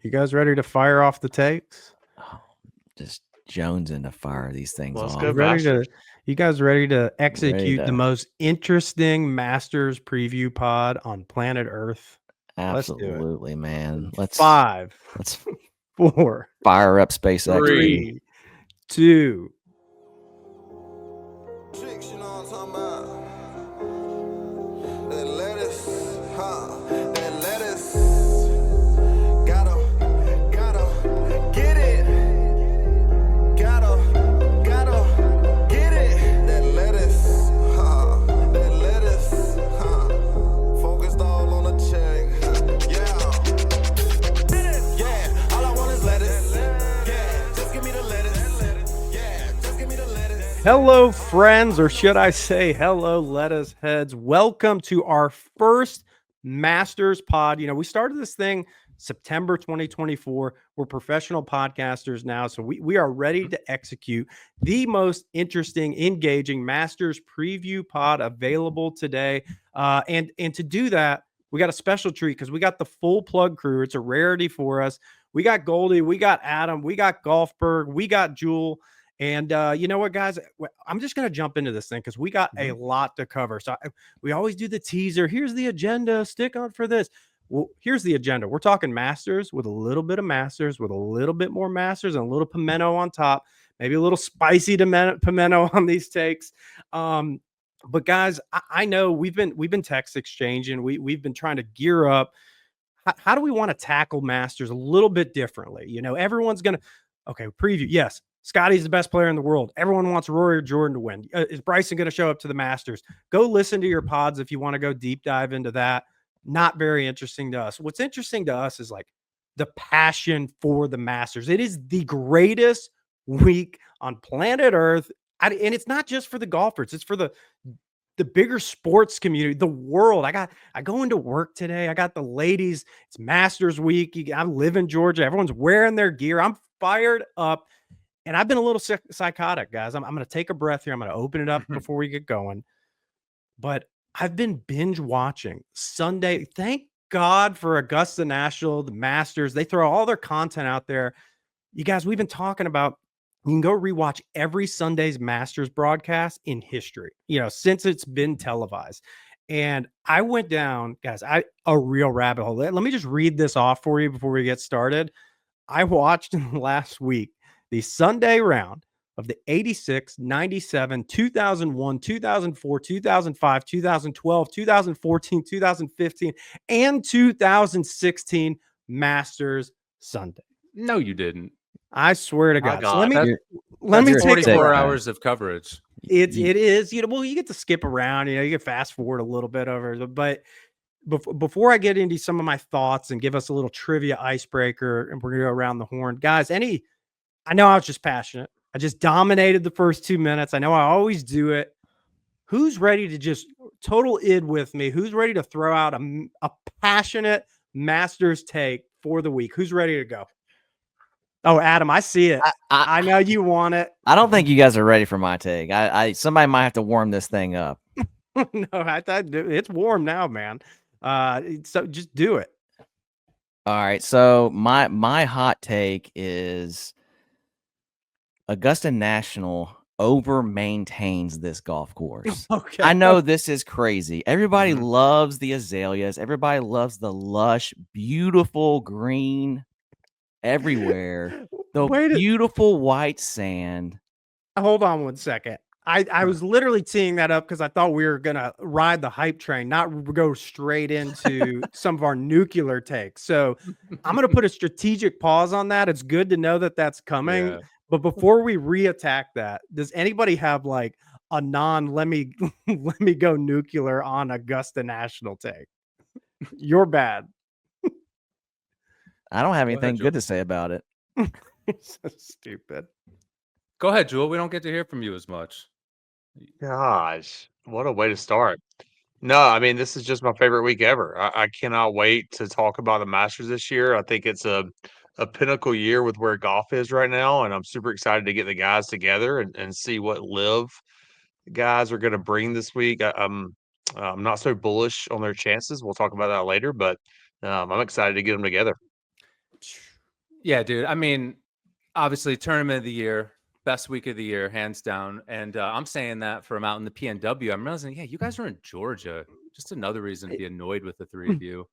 You guys ready to fire off the takes? Oh, just jonesing to fire these things Let's off. go, Ready Masters. you guys ready to Ready execute the to most interesting Masters preview pod on planet Earth? Let's do it. absolutely, man. Let's 5, let's 4, fire up SpaceX. 3, 2. Tricks, you know what I'm talking about? That lettuce, that lettuce. Gotta get it. Gotta get it. That lettuce, that lettuce, focused all on the check, yeah, all I want is lettuce, yeah, just give me the lettuce, yeah, just give me the lettuce. Hello, friends, or should I say hello, lettuce heads. Welcome to our first Masters pod. You know, we started this thing September 2024. We're professional podcasters now, so we are ready to execute the most interesting, engaging Masters preview pod available today. And to do that, we got a special treat because we got the full plug crew. It's a rarity for us. We got Goldy, we got Adam, we got Golfberg, we got Jule. And you know what, guys? I'm just going to jump into this thing because we got a lot to cover. So we always do the teaser. Here's the agenda. Stick on for this. Well, here's the agenda. We're talking Masters with a little bit of Masters, with a little bit more Masters, and a little pimento on top. Maybe a little spicy pimento on these takes. But guys, I know we've been text exchanging. We've been trying to gear up. How do we want to tackle Masters a little bit differently? You know, everyone's going to preview. Yes. Scotty's the best player in the world. Everyone wants Rory or Jordan to win. Is Bryson going to show up to the Masters? Go listen to your pods if you want to go deep dive into that. Not very interesting to us. What's interesting to us is like the passion for the Masters. It is the greatest week on planet Earth. And it's not just for the golfers. It's for the bigger sports community, the world. I go into work today. I got the ladies. It's Masters week. I live in Georgia. Everyone's wearing their gear. I'm fired up. And I've been a little psychotic, guys. I'm going to take a breath here. I'm going to open it up before we get going. But I've been binge watching Sunday. Thank God for Augusta National, the Masters. They throw all their content out there. You guys, we've been talking about, you can go rewatch every Sunday's Masters broadcast in history, you know, since it's been televised. And I went down, guys, a real rabbit hole. Let me just read this off for you before we get started. I watched last week the Sunday round of the 86, 97, 2001, 2004, 2005, 2012, 2014, 2015, and 2016 Masters Sunday. No, you didn't. I swear to God. So let me That's take 44 hours of coverage. it is, you know, well, you get to skip around, you know, you can fast forward a little bit over, but before I get into some of my thoughts and give us a little trivia icebreaker, and we're gonna go around the horn, guys, I know I was just passionate. I just dominated the first 2 minutes. I know I always do it. Who's ready to just total id with me? Who's ready to throw out a passionate Masters take for the week? Who's ready to go? Oh, Adam, I see it. I know you want it. I don't think you guys are ready for my take. Somebody might have to warm this thing up. No, I thought it's warm now, man. So just do it. All right. So my hot take is Augusta National over maintains this golf course. Okay. I know this is crazy. Everybody loves the azaleas. Everybody loves the lush, beautiful green everywhere. The beautiful white sand. Hold on 1 second. I was literally teeing that up because I thought we were going to ride the hype train, not go straight into some of our nuclear takes. So I'm going to put a strategic pause on that. It's good to know that that's coming. Yeah. But before we reattack that, does anybody have like a let me go nuclear on Augusta National take? You're bad. I don't have anything good to say about it. So stupid. Go ahead, Jule. We don't get to hear from you as much. Gosh, what a way to start. No, I mean, this is just my favorite week ever. I cannot wait to talk about the Masters this year. I think it's a pinnacle year with where golf is right now, and I'm super excited to get the guys together and see what live guys are going to bring this week. I'm not so bullish on their chances. We'll talk about that later, but I'm excited to get them together. Yeah, dude. I mean, obviously, tournament of the year, best week of the year, hands down. And I'm saying that from out in the PNW. I'm realizing, yeah, you guys are in Georgia. Just another reason to be annoyed with the three of you.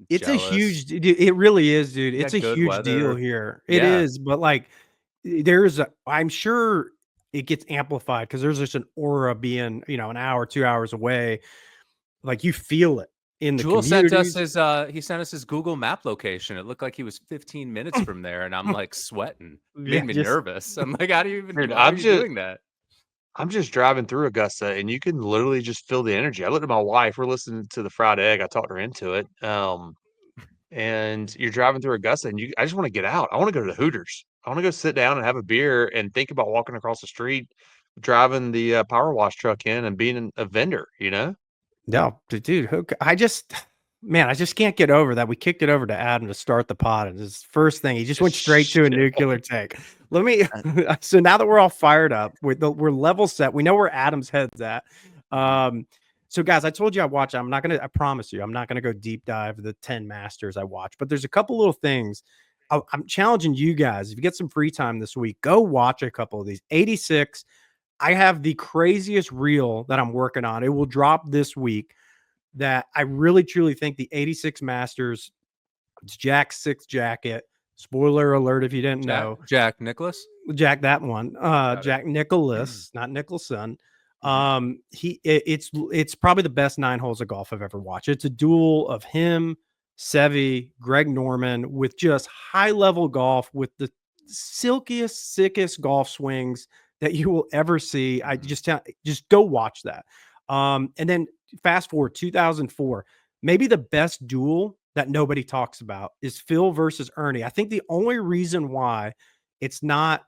It's a Jealous. huge, dude, it really is, dude. You It's a got good huge deal weather. here. It Yeah. is, but like, I'm sure it gets amplified because there's just an aura being, an hour, 2 hours away. Like you feel it in the Jule sent us communities. he sent us his Google map location. It looked like he was 15 minutes from there, and I'm like sweating. Yeah, Made me just nervous. I'm like, how do you even Dude, why are you doing that? I'm just driving through Augusta, and you can literally just feel the energy. I looked at my wife. We're listening to the fried egg. I talked her into it. And you're driving through Augusta, and I just want to get out. I want to go to the Hooters. I want to go sit down and have a beer and think about walking across the street, driving the power wash truck in, and being a vendor. no, dude. I just, man, I just can't get over that. We kicked it over to Adam to start the pod, and his first thing, he just went straight to a nuclear tank. Let me. So now that we're all fired up, we're level set. We know where Adam's head's at. So guys, I told you I promise you, I'm not gonna go deep dive the 10 Masters I watch, but there's a couple little things. I'm challenging you guys. If you get some free time this week, go watch a couple of these. 86. I have the craziest reel that I'm working on. It will drop this week. That I really truly think the 86 Masters. It's Jack's sixth jacket. Spoiler alert if you didn't know. Jack Nicholas? Jack, that one. Jack Nicholas, not Nicholson. It's probably the best 9 holes of golf I've ever watched. It's a duel of him, Seve, Greg Norman with just high level golf with the silkiest, sickest golf swings that you will ever see. I just go watch that. And then fast forward 2004, maybe the best duel that nobody talks about is Phil versus Ernie. I think the only reason why it's not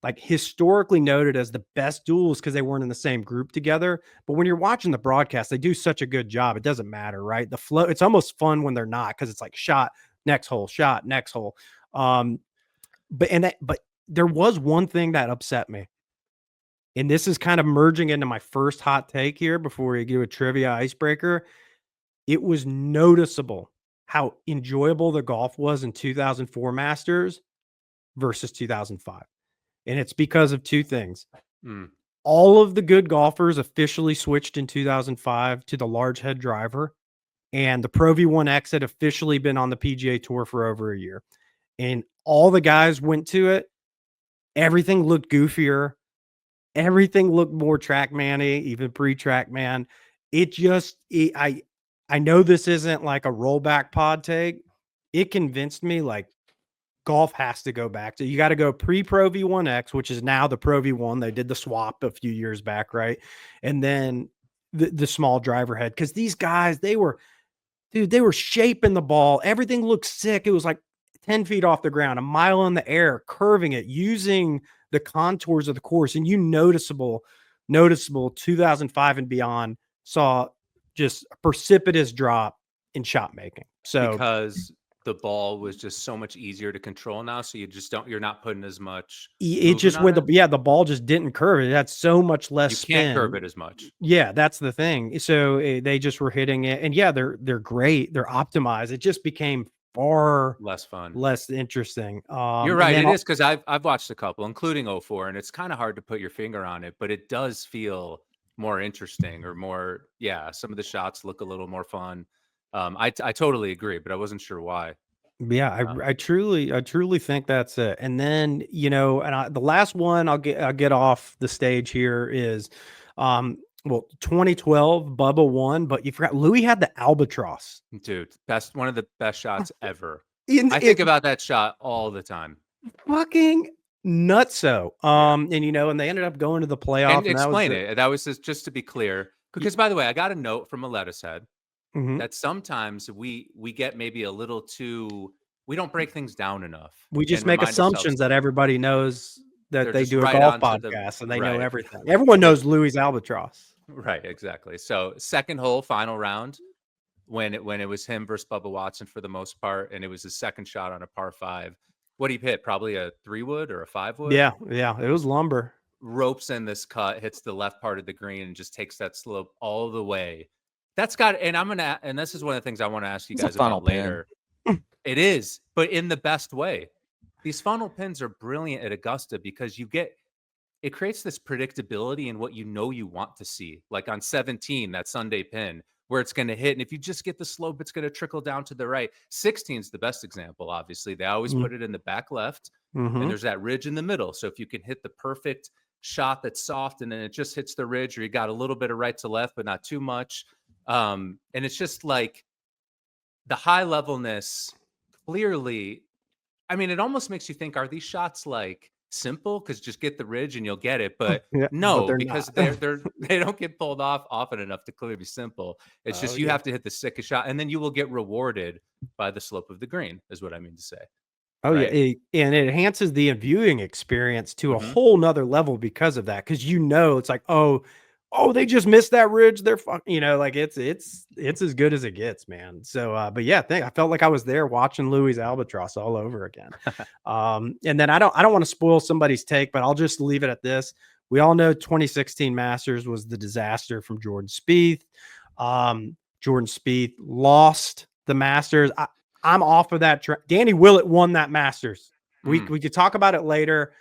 like historically noted as the best duels because they weren't in the same group together. But when you're watching the broadcast, they do such a good job. It doesn't matter, right? The flow, it's almost fun when they're not because it's like shot, next hole, shot, next hole. But there was one thing that upset me. And this is kind of merging into my first hot take here before we do a trivia icebreaker. It was noticeable how enjoyable the golf was in 2004 Masters versus 2005. And it's because of two things. All of the good golfers officially switched in 2005 to the large head driver. And the Pro V1X had officially been on the PGA Tour for over a year. And all the guys went to it. Everything looked goofier. Everything looked more TrackMan-y, even pre-TrackMan. I know this isn't like a rollback pod take. It convinced me like golf has to go back to, you got to go pre-Pro V1X, which is now the Pro V1. They did the swap a few years back, right? And then the small driver head. Because these guys, they were shaping the ball. Everything looked sick. It was like 10 feet off the ground, a mile in the air, curving it, using the contours of the course. And noticeable 2005 and beyond saw just a precipitous drop in shot making. So because the ball was just so much easier to control now, so you're not putting as much. It just went the ball just didn't curve. It had so much less you spin. can't curve it as much. Yeah, that's the thing. So they just were hitting it, and yeah, they're great. They're optimized. It just became far less fun, less interesting. You're right. It is because I've watched a couple, including 04, and it's kind of hard to put your finger on it, but it does feel more interesting or more. Yeah, some of the shots look a little more fun. I totally agree, but I wasn't sure why. Yeah, I truly think that's it. And then the last one I'll get off the stage here is, 2012 Bubba won, but you forgot Louis had the albatross. Dude, one of the best shots ever. I think about that shot all the time. Fucking nutso. And they ended up going to the playoff. And explain it. That was just to be clear. Because by the way, I got a note from a lettuce head that sometimes we get maybe a little too, we don't break things down enough. We just make assumptions that everybody knows that they do a golf podcast and they know everything. Everyone knows Louis albatross. Right, exactly. So second hole, final round, when it was him versus Bubba Watson for the most part, and it was his second shot on a par 5. What he hit? Probably a 3-wood or a 5-wood? Yeah, it was lumber. Ropes in this cut, hits the left part of the green, and just takes that slope all the way. That's got, and this is one of the things I want to ask you guys about later. It is, but in the best way. these funnel pins are brilliant at Augusta because it creates this predictability in what you want to see. Like on 17, that Sunday pin, where it's going to hit. And if you just get the slope, it's going to trickle down to the right. 16 is the best example, obviously. They always put it in the back left, and there's that ridge in the middle. So if you can hit the perfect shot that's soft and then it just hits the ridge, or you got a little bit of right to left, but not too much. And it's just like the high levelness clearly. I mean, it almost makes you think, are these shots like simple because just get the ridge and you'll get it? But no, but because they don't get pulled off often enough to clearly be simple. It's just you have to hit the sickest shot, and then you will get rewarded by the slope of the green, is what I mean to say. Oh, right? And it enhances the viewing experience to a whole nother level because of that. Because it's like, oh, they just missed that ridge. They're fucking, like it's as good as it gets, man. So, but yeah, I felt like I was there watching Louis Albatross all over again. And then I don't want to spoil somebody's take, but I'll just leave it at this. We all know 2016 Masters was the disaster from Jordan Spieth. Jordan Spieth lost the Masters. I'm off of that. Danny Willett won that Masters. We could talk about it later.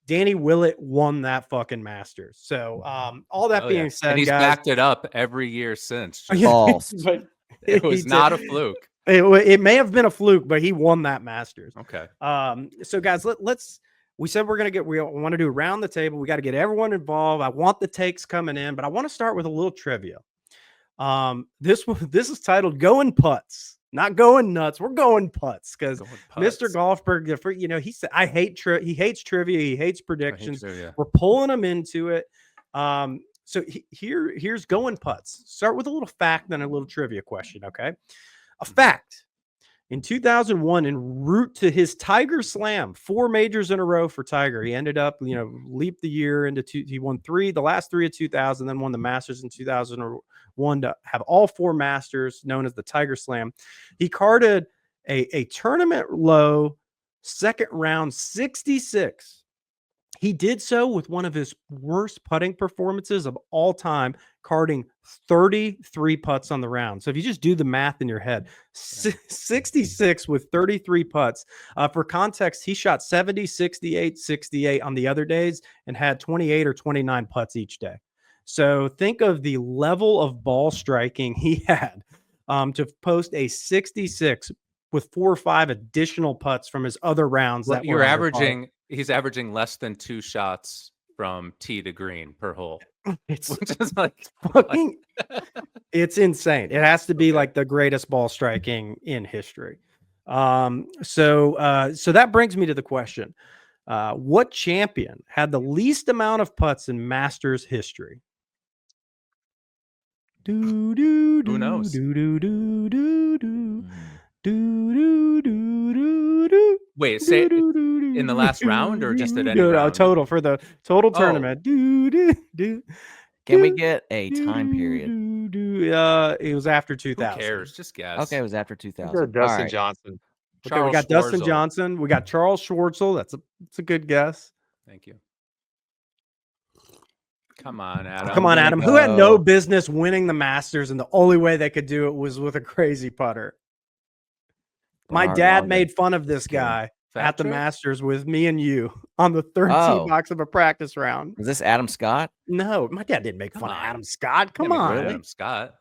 Danny Willett won that fucking Masters. So all that being said, and he's guys, backed it up every year since. False. But it was not a fluke. It may have been a fluke, but he won that Masters. Okay. So guys, let's. We said we want to do around the table. We got to get everyone involved. I want the takes coming in, but I want to start with a little trivia. This is titled "Going Putts." Not going nuts. We're going putts because Mr. Golfberg, he said he hates trivia. He hates predictions. We're pulling him into it. So here's going putts. Start with a little fact, then a little trivia question. Okay, a fact. In 2001, en route to his Tiger Slam, 4 majors in a row for Tiger. He ended up, leaped the year into he won the last 3 of 2000, then won the Masters in 2001 to have all 4 Masters known as the Tiger Slam. He carded a tournament low second round 66. He did so with one of his worst putting performances of all time, carding 33 putts on the round. So if you just do the math in your head, 66 with 33 putts. For context, he shot 70, 68, 68 on the other days and had 28 or 29 putts each day. So think of the level of ball striking he had to post a 66 with 4 or 5 additional putts from his other rounds. Well, he's averaging less than 2 shots from tee to green per hole. It's just like fucking, it's insane. It has to be like the greatest ball striking in history. So that brings me to the question. What champion had the least amount of putts in Masters history? Who knows? Wait, say it in the last round or just at any round? Total for the total tournament. Can we get a time period? It was after 2000. Who cares? Just guess. Okay, it was after 2000. Dustin Johnson. Okay, we got Dustin Johnson. We got Charles Schwartzel. That's a good guess. Thank you. Come on, Adam. Come on, Adam. Who had no business winning the Masters, and the only way they could do it was with a crazy putter? My dad made fun of this guy at the Masters with me and you on the third tee box of a practice round. Was this Adam Scott? No, my dad didn't make fun of Adam Scott. Come on. Adam Scott.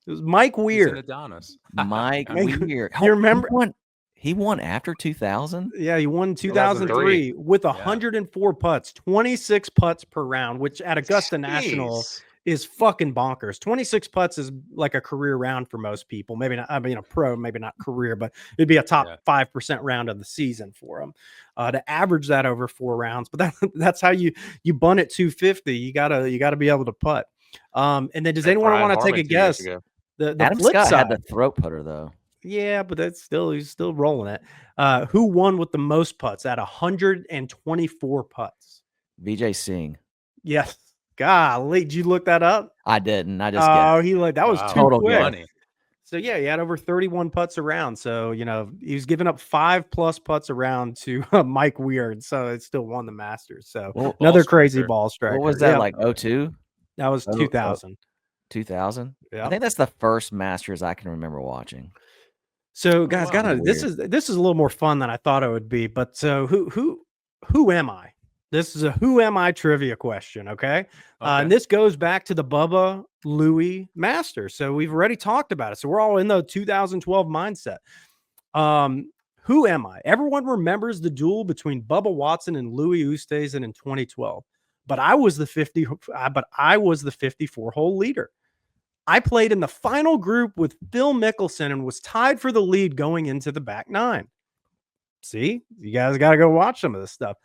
It was Mike Weir. Adonis. Mike Weir. You remember? He won after 2000? Yeah, he won 2003 with 104 putts, 26 putts per round, which at Augusta National is fucking bonkers. 26 putts is like a career round for most people. Maybe not, a pro, maybe not career, but it'd be a top 5% round of the season for him. To average that over 4 rounds, but that's how you bun it 250. You gotta be able to putt. And then does anyone want to take a guess? The Adam flip Scott side had the throat putter though. Yeah, but he's still rolling it. Who won with the most putts at 124 putts? Vijay Singh. Yes. Golly, did you look that up? I didn't. I just guessed. That was too total quick. Money. So yeah, he had over 31 putts around. So he was giving up 5+ putts around to Mike Weir, so it still won the Masters. So another crazy ball striker. What was that like? 02? That was 2000. 2000. Yeah, I think that's the first Masters I can remember watching. So guys, wow. this is a little more fun than I thought it would be. But so who am I? This is a who am I trivia question, okay? And this goes back to the Bubba Louie Masters. So we've already talked about it. So we're all in the 2012 mindset. Who am I? Everyone remembers the duel between Bubba Watson and Louis Oosthuizen in 2012. But I was the 54 hole leader. I played in the final group with Phil Mickelson and was tied for the lead going into the back nine. See, you guys got to go watch some of this stuff.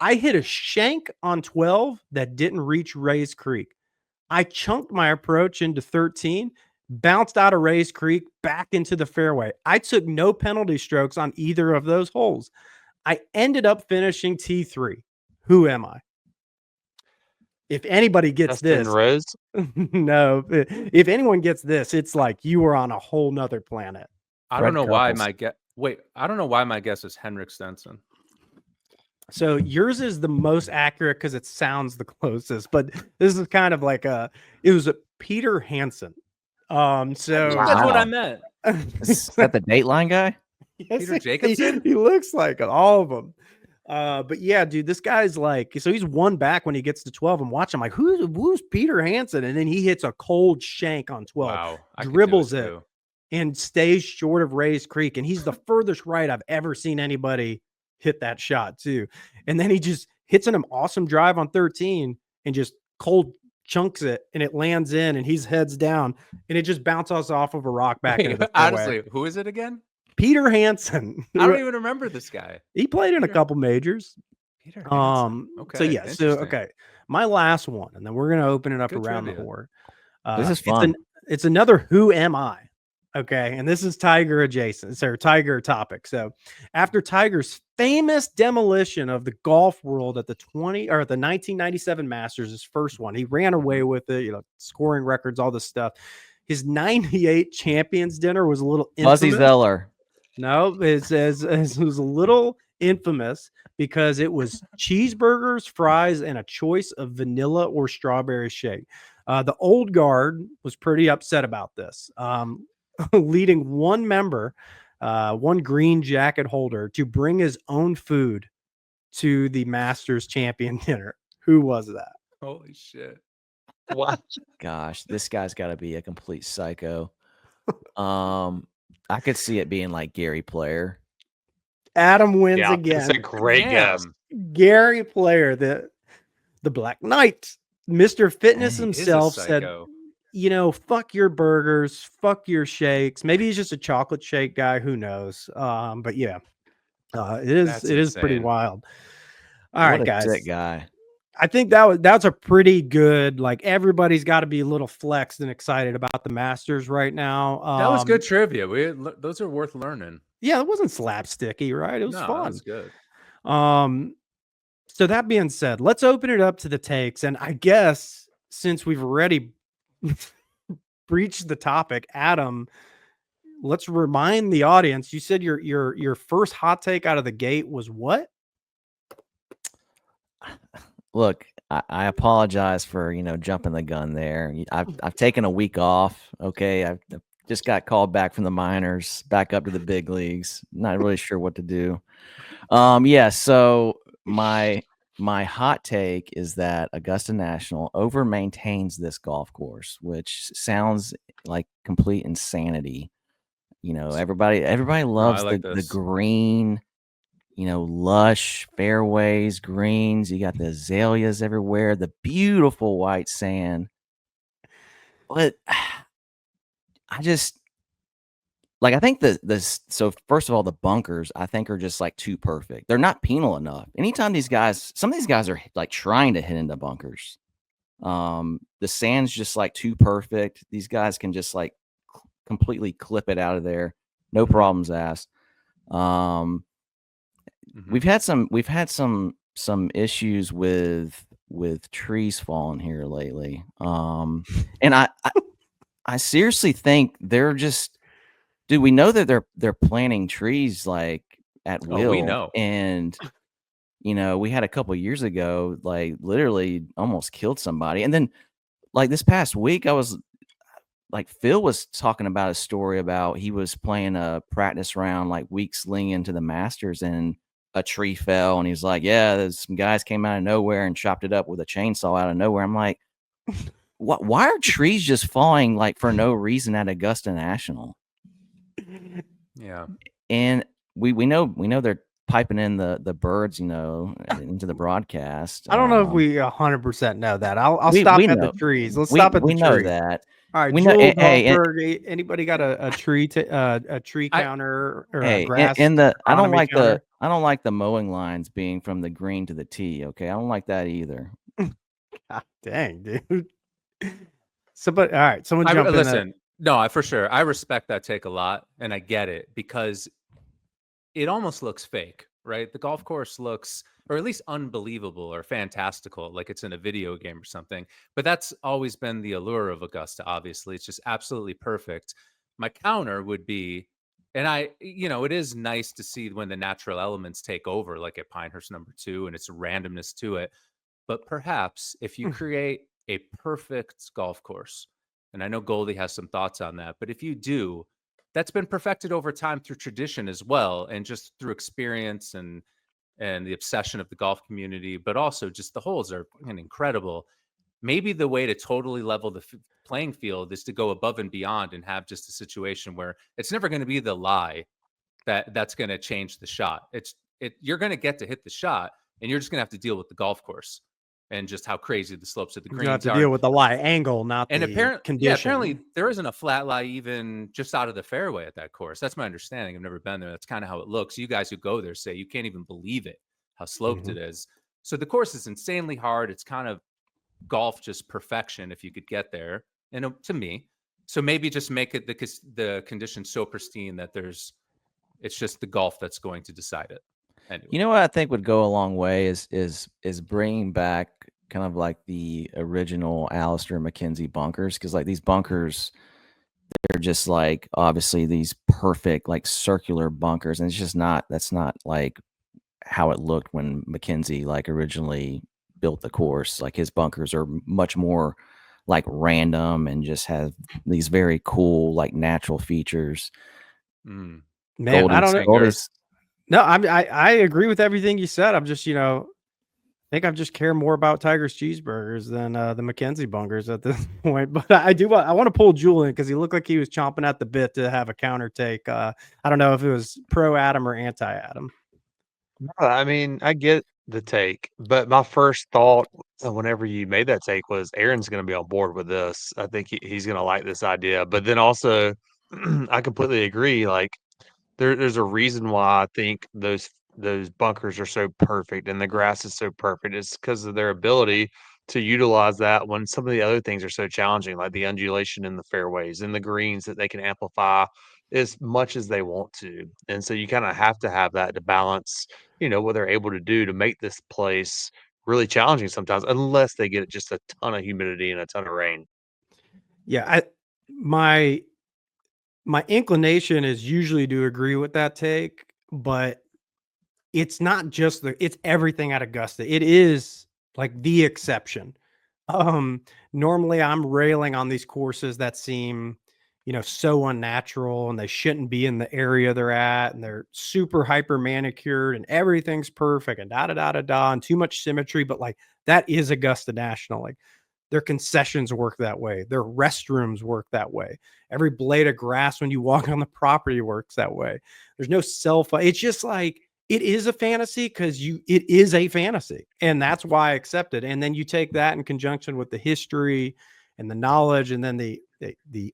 I hit a shank on 12 that didn't reach Rays Creek. I chunked my approach into 13, bounced out of Rays Creek back into the fairway. I took no penalty strokes on either of those holes. I ended up finishing T3. Who am I? If anybody gets this, Rose? no, if anyone gets this, it's like you were on a whole nother planet. I don't know why my guess. Wait, I don't know why my guess is Henrik Stenson. So yours is the most accurate because it sounds the closest, but this is kind of like it was a Peter Hansen. So that's what I meant. Is that the Dateline guy? Yes, Peter Jacobson? He looks like all of them. But yeah, dude, this guy's like, so he's one back when he gets to 12 and watch him like, who's Peter Hansen? And then he hits a cold shank on 12, Wow, dribbles it and stays short of Rays Creek. And he's the furthest right I've ever seen anybody hit that shot too. And then he just hits an awesome drive on 13 and just cold chunks it and it lands in and he's heads down and it just bounces off of a rock back into the fairway. Honestly, who is it again? Peter Hansen. I don't even remember this guy. He played in a couple majors. Peter Hansen. Okay. So yeah, okay. My last one, and then we're gonna open it up around the board. This is fun. It's another who am I? Okay, and this is Tiger adjacent, so Tiger topic. So after Tiger's famous demolition of the golf world at the 1997 Masters, his first one, he ran away with it, scoring records, all this stuff. His 98 Champions dinner was a little infamous. Fuzzy Zeller. No, it was a little infamous because it was cheeseburgers, fries, and a choice of vanilla or strawberry shake. The old guard was pretty upset about this, leading one member, one green jacket holder, to bring his own food to the Masters champion dinner. Who was that? Holy shit. What? Gosh, this guy's got to be a complete psycho. I could see it being like Gary Player. Adam wins again. That's a great guess. Gary Player, the Black Knight, Mr. Fitness himself said, fuck your burgers, fuck your shakes. Maybe he's just a chocolate shake guy. Who knows? But yeah, it is pretty wild. All right, guys. Sick guy. I think that's a pretty good, like, everybody's got to be a little flexed and excited about the Masters right now. That was good trivia. Those are worth learning. Yeah, it wasn't slapsticky, right? It was fun. That was good. So that being said, let's open it up to the takes. And I guess since we've already breached the topic, Adam, let's remind the audience. You said your first hot take out of the gate was what? Look, I apologize for jumping the gun there. I've taken a week off. Okay, I've just got called back from the minors, back up to the big leagues. Not really sure what to do. Yeah. So my hot take is that Augusta National over maintains this golf course, which sounds like complete insanity. Everybody loves the green. Lush fairways, greens. You got the azaleas everywhere, the beautiful white sand. But I just I think so first of all, the bunkers I think are just like too perfect. They're not penal enough. Anytime some of these guys are like trying to hit into bunkers. The sand's just like too perfect. These guys can just like completely clip it out of there. No problems asked. We've had some issues with trees falling here lately. And I seriously think they're just, dude, we know that they're planting trees like at will. We know. And we had a couple years ago, like literally almost killed somebody. And then like this past week, I was like Phil was talking about a story about he was playing a practice round like weeks leading into the Masters, and a tree fell, and he's like, yeah, there's some guys came out of nowhere and chopped it up with a chainsaw out of nowhere. I'm like, what? Why are trees just falling like for no reason at Augusta National? Yeah. And we know they're piping in the birds, into the broadcast. I don't know if we 100% know that. I'll we- stop we at know- the trees. Let's we stop at the we know trees. that. All right, We know- Jule, hey, Golfberg, anybody got a tree a tree counter or a Hey, grass? and I don't agronomy like counter? I don't like the mowing lines being from the green to the tee. Okay, I don't like that either. God dang, dude. So, but all right, someone I, jump in there. listen, no, for sure. I respect that take a lot, and I get it because it almost looks fake, right? The golf course looks, or at least unbelievable or fantastical, like it's in a video game or something. But that's always been the allure of Augusta, obviously. It's just absolutely perfect. My counter would be, and it is nice to see when the natural elements take over, like at Pinehurst #2, and it's randomness to it. But perhaps if you create a perfect golf course, and I know Goldy has some thoughts on that, but if you do, that's been perfected over time through tradition as well, and just through experience and the obsession of the golf community, but also just the holes are fucking incredible. Maybe the way to totally level the playing field is to go above and beyond and have just a situation where it's never going to be the lie that's going to change the shot. You're going to get to hit the shot, and you're just going to have to deal with the golf course and just how crazy the slopes of the You greens have to are. deal with the lie angle, not And the condition. apparently there isn't a flat lie even just out of the fairway at that course. That's my understanding. I've never been there. That's kind of how it looks. You guys who go there say you can't even believe it, how sloped it is. So the course is insanely hard. It's kind of golf, just perfection if you could get there. And to me, so maybe just make it the condition so pristine that it's just the golf that's going to decide it. Anyway. You know what I think would go a long way is bringing back kind of like the original Alistair McKenzie bunkers, because like these bunkers, they're just like obviously these perfect like circular bunkers, and that's not like how it looked when McKenzie like originally built the course. Like his bunkers are much more like random and just have these very cool like natural features. Man, I don't know. No, I agree with everything you said. I'm just, I think I just care more about Tiger's cheeseburgers than the McKenzie bunkers at this point. But I want to pull Jule in because he looked like he was chomping at the bit to have a counter take. I don't know if it was pro Adam or anti Adam. No, I mean, I get the take, but my first thought whenever you made that take was Aaron's going to be on board with this. I think he's going to like this idea. But then also, I completely agree. Like, there's a reason why I think those bunkers are so perfect and the grass is so perfect. It's because of their ability to utilize that when some of the other things are so challenging, like the undulation in the fairways and the greens that they can amplify as much as they want to. And so you kind of have to have that to balance, what they're able to do to make this place really challenging sometimes, unless they get just a ton of humidity and a ton of rain. Yeah, my inclination is usually to agree with that take, but it's not just it's everything at Augusta. It is like the exception. Normally I'm railing on these courses that seem, so unnatural, and they shouldn't be in the area they're at, and they're super hyper manicured and everything's perfect and and too much symmetry. But like that is Augusta National. Like their concessions work that way. Their restrooms work that way. Every blade of grass when you walk on the property works that way. There's no it's just like, it is a fantasy because it is a fantasy. And that's why I accept it. And then you take that in conjunction with the history and the knowledge, and then the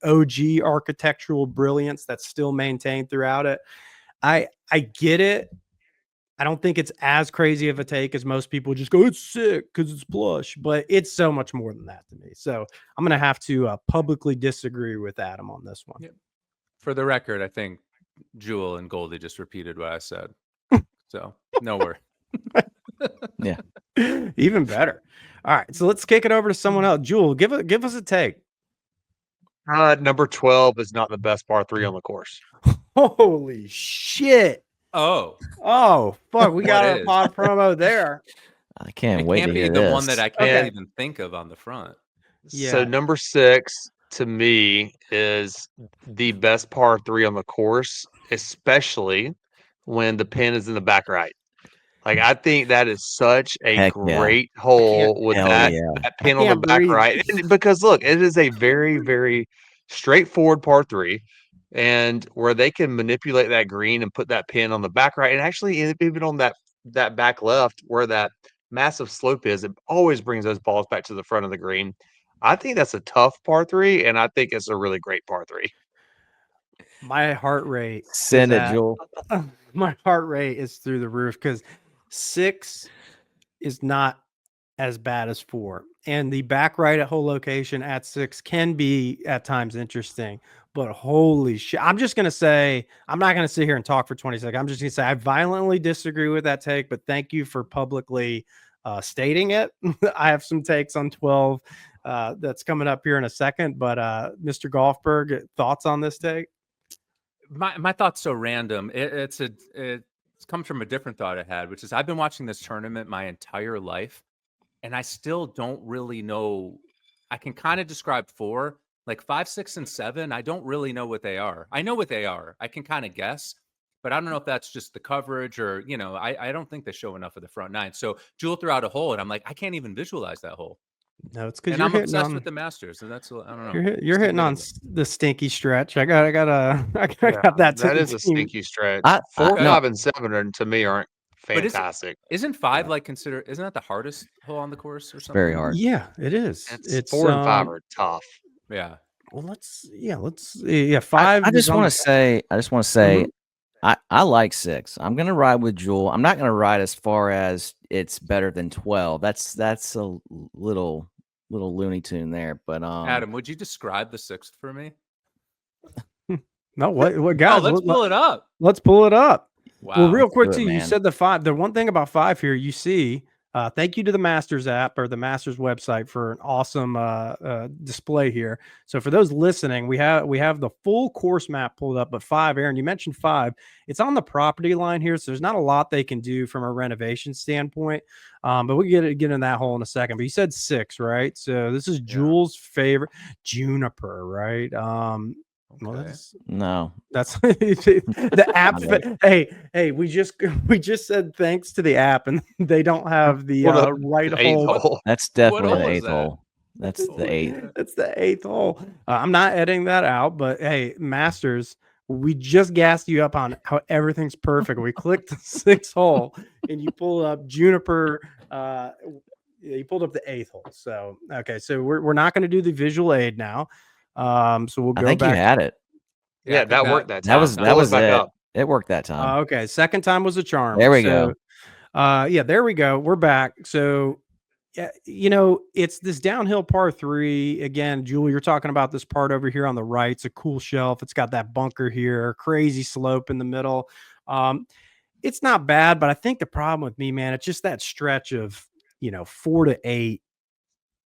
OG architectural brilliance that's still maintained throughout it. I get it. I don't think it's as crazy of a take as most people just go, it's sick because it's plush, but it's so much more than that to me. So I'm going to have to publicly disagree with Adam on this one. Yeah. For the record, I think Jule and Goldy just repeated what I said. So no worry. Yeah. Even better. All right. So let's kick it over to someone else. Jule, give us a take. Number 12 is not the best par 3 on the course. Holy shit. Oh, fuck. We got What our is? pod promo there. I can't it wait can't to be hear the this. one that I can't Okay. even think of on the front. Yeah. So number 6 to me is the best par 3 on the course, especially when the pin is in the back right. Like, I think that is such a Heck yeah. great can't hole with Hell that yeah. that I pin on the can't back breathe. right. And because look, it is a very, very straightforward par 3, and where they can manipulate that green and put that pin on the back right, and actually even on that back left where that massive slope is, it always brings those balls back to the front of the green. I think that's a tough par 3, and I think it's a really great par 3. My heart rate is Send it, at Jule. my heart rate is through the roof because 6 is not as bad as 4. And the back right at hole location at 6 can be at times interesting, but holy shit. I'm just going to say, I'm not going to sit here and talk for 20 seconds. I'm just going to say I violently disagree with that take, but thank you for publicly stating it. I have some takes on 12 that's coming up here in a second, but Mr. Golfberg, thoughts on this take? My thought's so random. It's comes from a different thought I had, which is I've been watching this tournament my entire life, and I still don't really know. I can kind of describe 4, like 5, 6, and 7. I don't really know what they are. I know what they are. I can kind of guess, but I don't know if that's just the coverage or, I don't think they show enough of the front 9. So Jule threw out a hole, and I'm like, I can't even visualize that hole. No, it's because And you're I'm hitting obsessed on with the Masters, and that's, I don't know. you're hitting on the stinky stretch. I got Yeah, that to that the is a team. stinky stretch. I 4, no. 5, and 7 are, to me, aren't But fantastic. isn't 5 like isn't that the hardest hole on the course or something? Very hard. Yeah, it is. It's 4 and 5 are tough. Yeah. Well, let's 5. I just want to say, Mhm. I like 6. I'm gonna ride with Jule. I'm not gonna ride as far as it's better than 12. That's a little Looney Tune there. But Adam, would you describe the 6th for me? No, what Oh, guys? let's pull it up. Let's pull it up. Wow. Well, real quick do it, too, you man. said the 5. The one thing about 5 here, you see, thank you to the Masters app or the Masters website for an awesome display here. So for those listening, we have the full course map pulled up. But 5, Aaron, you mentioned 5. It's on the property line here, so there's not a lot they can do from a renovation standpoint. But we get into that hole in a second. But you said 6, right? So this is Jule's favorite Juniper, right? Well, Okay. that's the app. Hey, we just said thanks to the app, and they don't have the right The 8th hole. hole. That's definitely hole the is 8th that? hole. That's the 8th. That's the 8th hole. I'm not editing that out, but hey, Masters, we just gassed you up on how everything's perfect. We clicked the 6th hole, and you pull up Juniper. You pulled up the 8th hole. So okay, so we're not going to do the visual aid now. So we'll go I think back. you had it. Yeah, I think that worked that time. That was Pull it back it. up. It worked that time. Okay, second time was a charm. There we go. Yeah, there we go. We're back. So, yeah, it's this downhill par 3 again. Jule, you're talking about this part over here on the right. It's a cool shelf. It's got that bunker here, crazy slope in the middle. It's not bad, but I think the problem with me, man, it's just that stretch of 4 to 8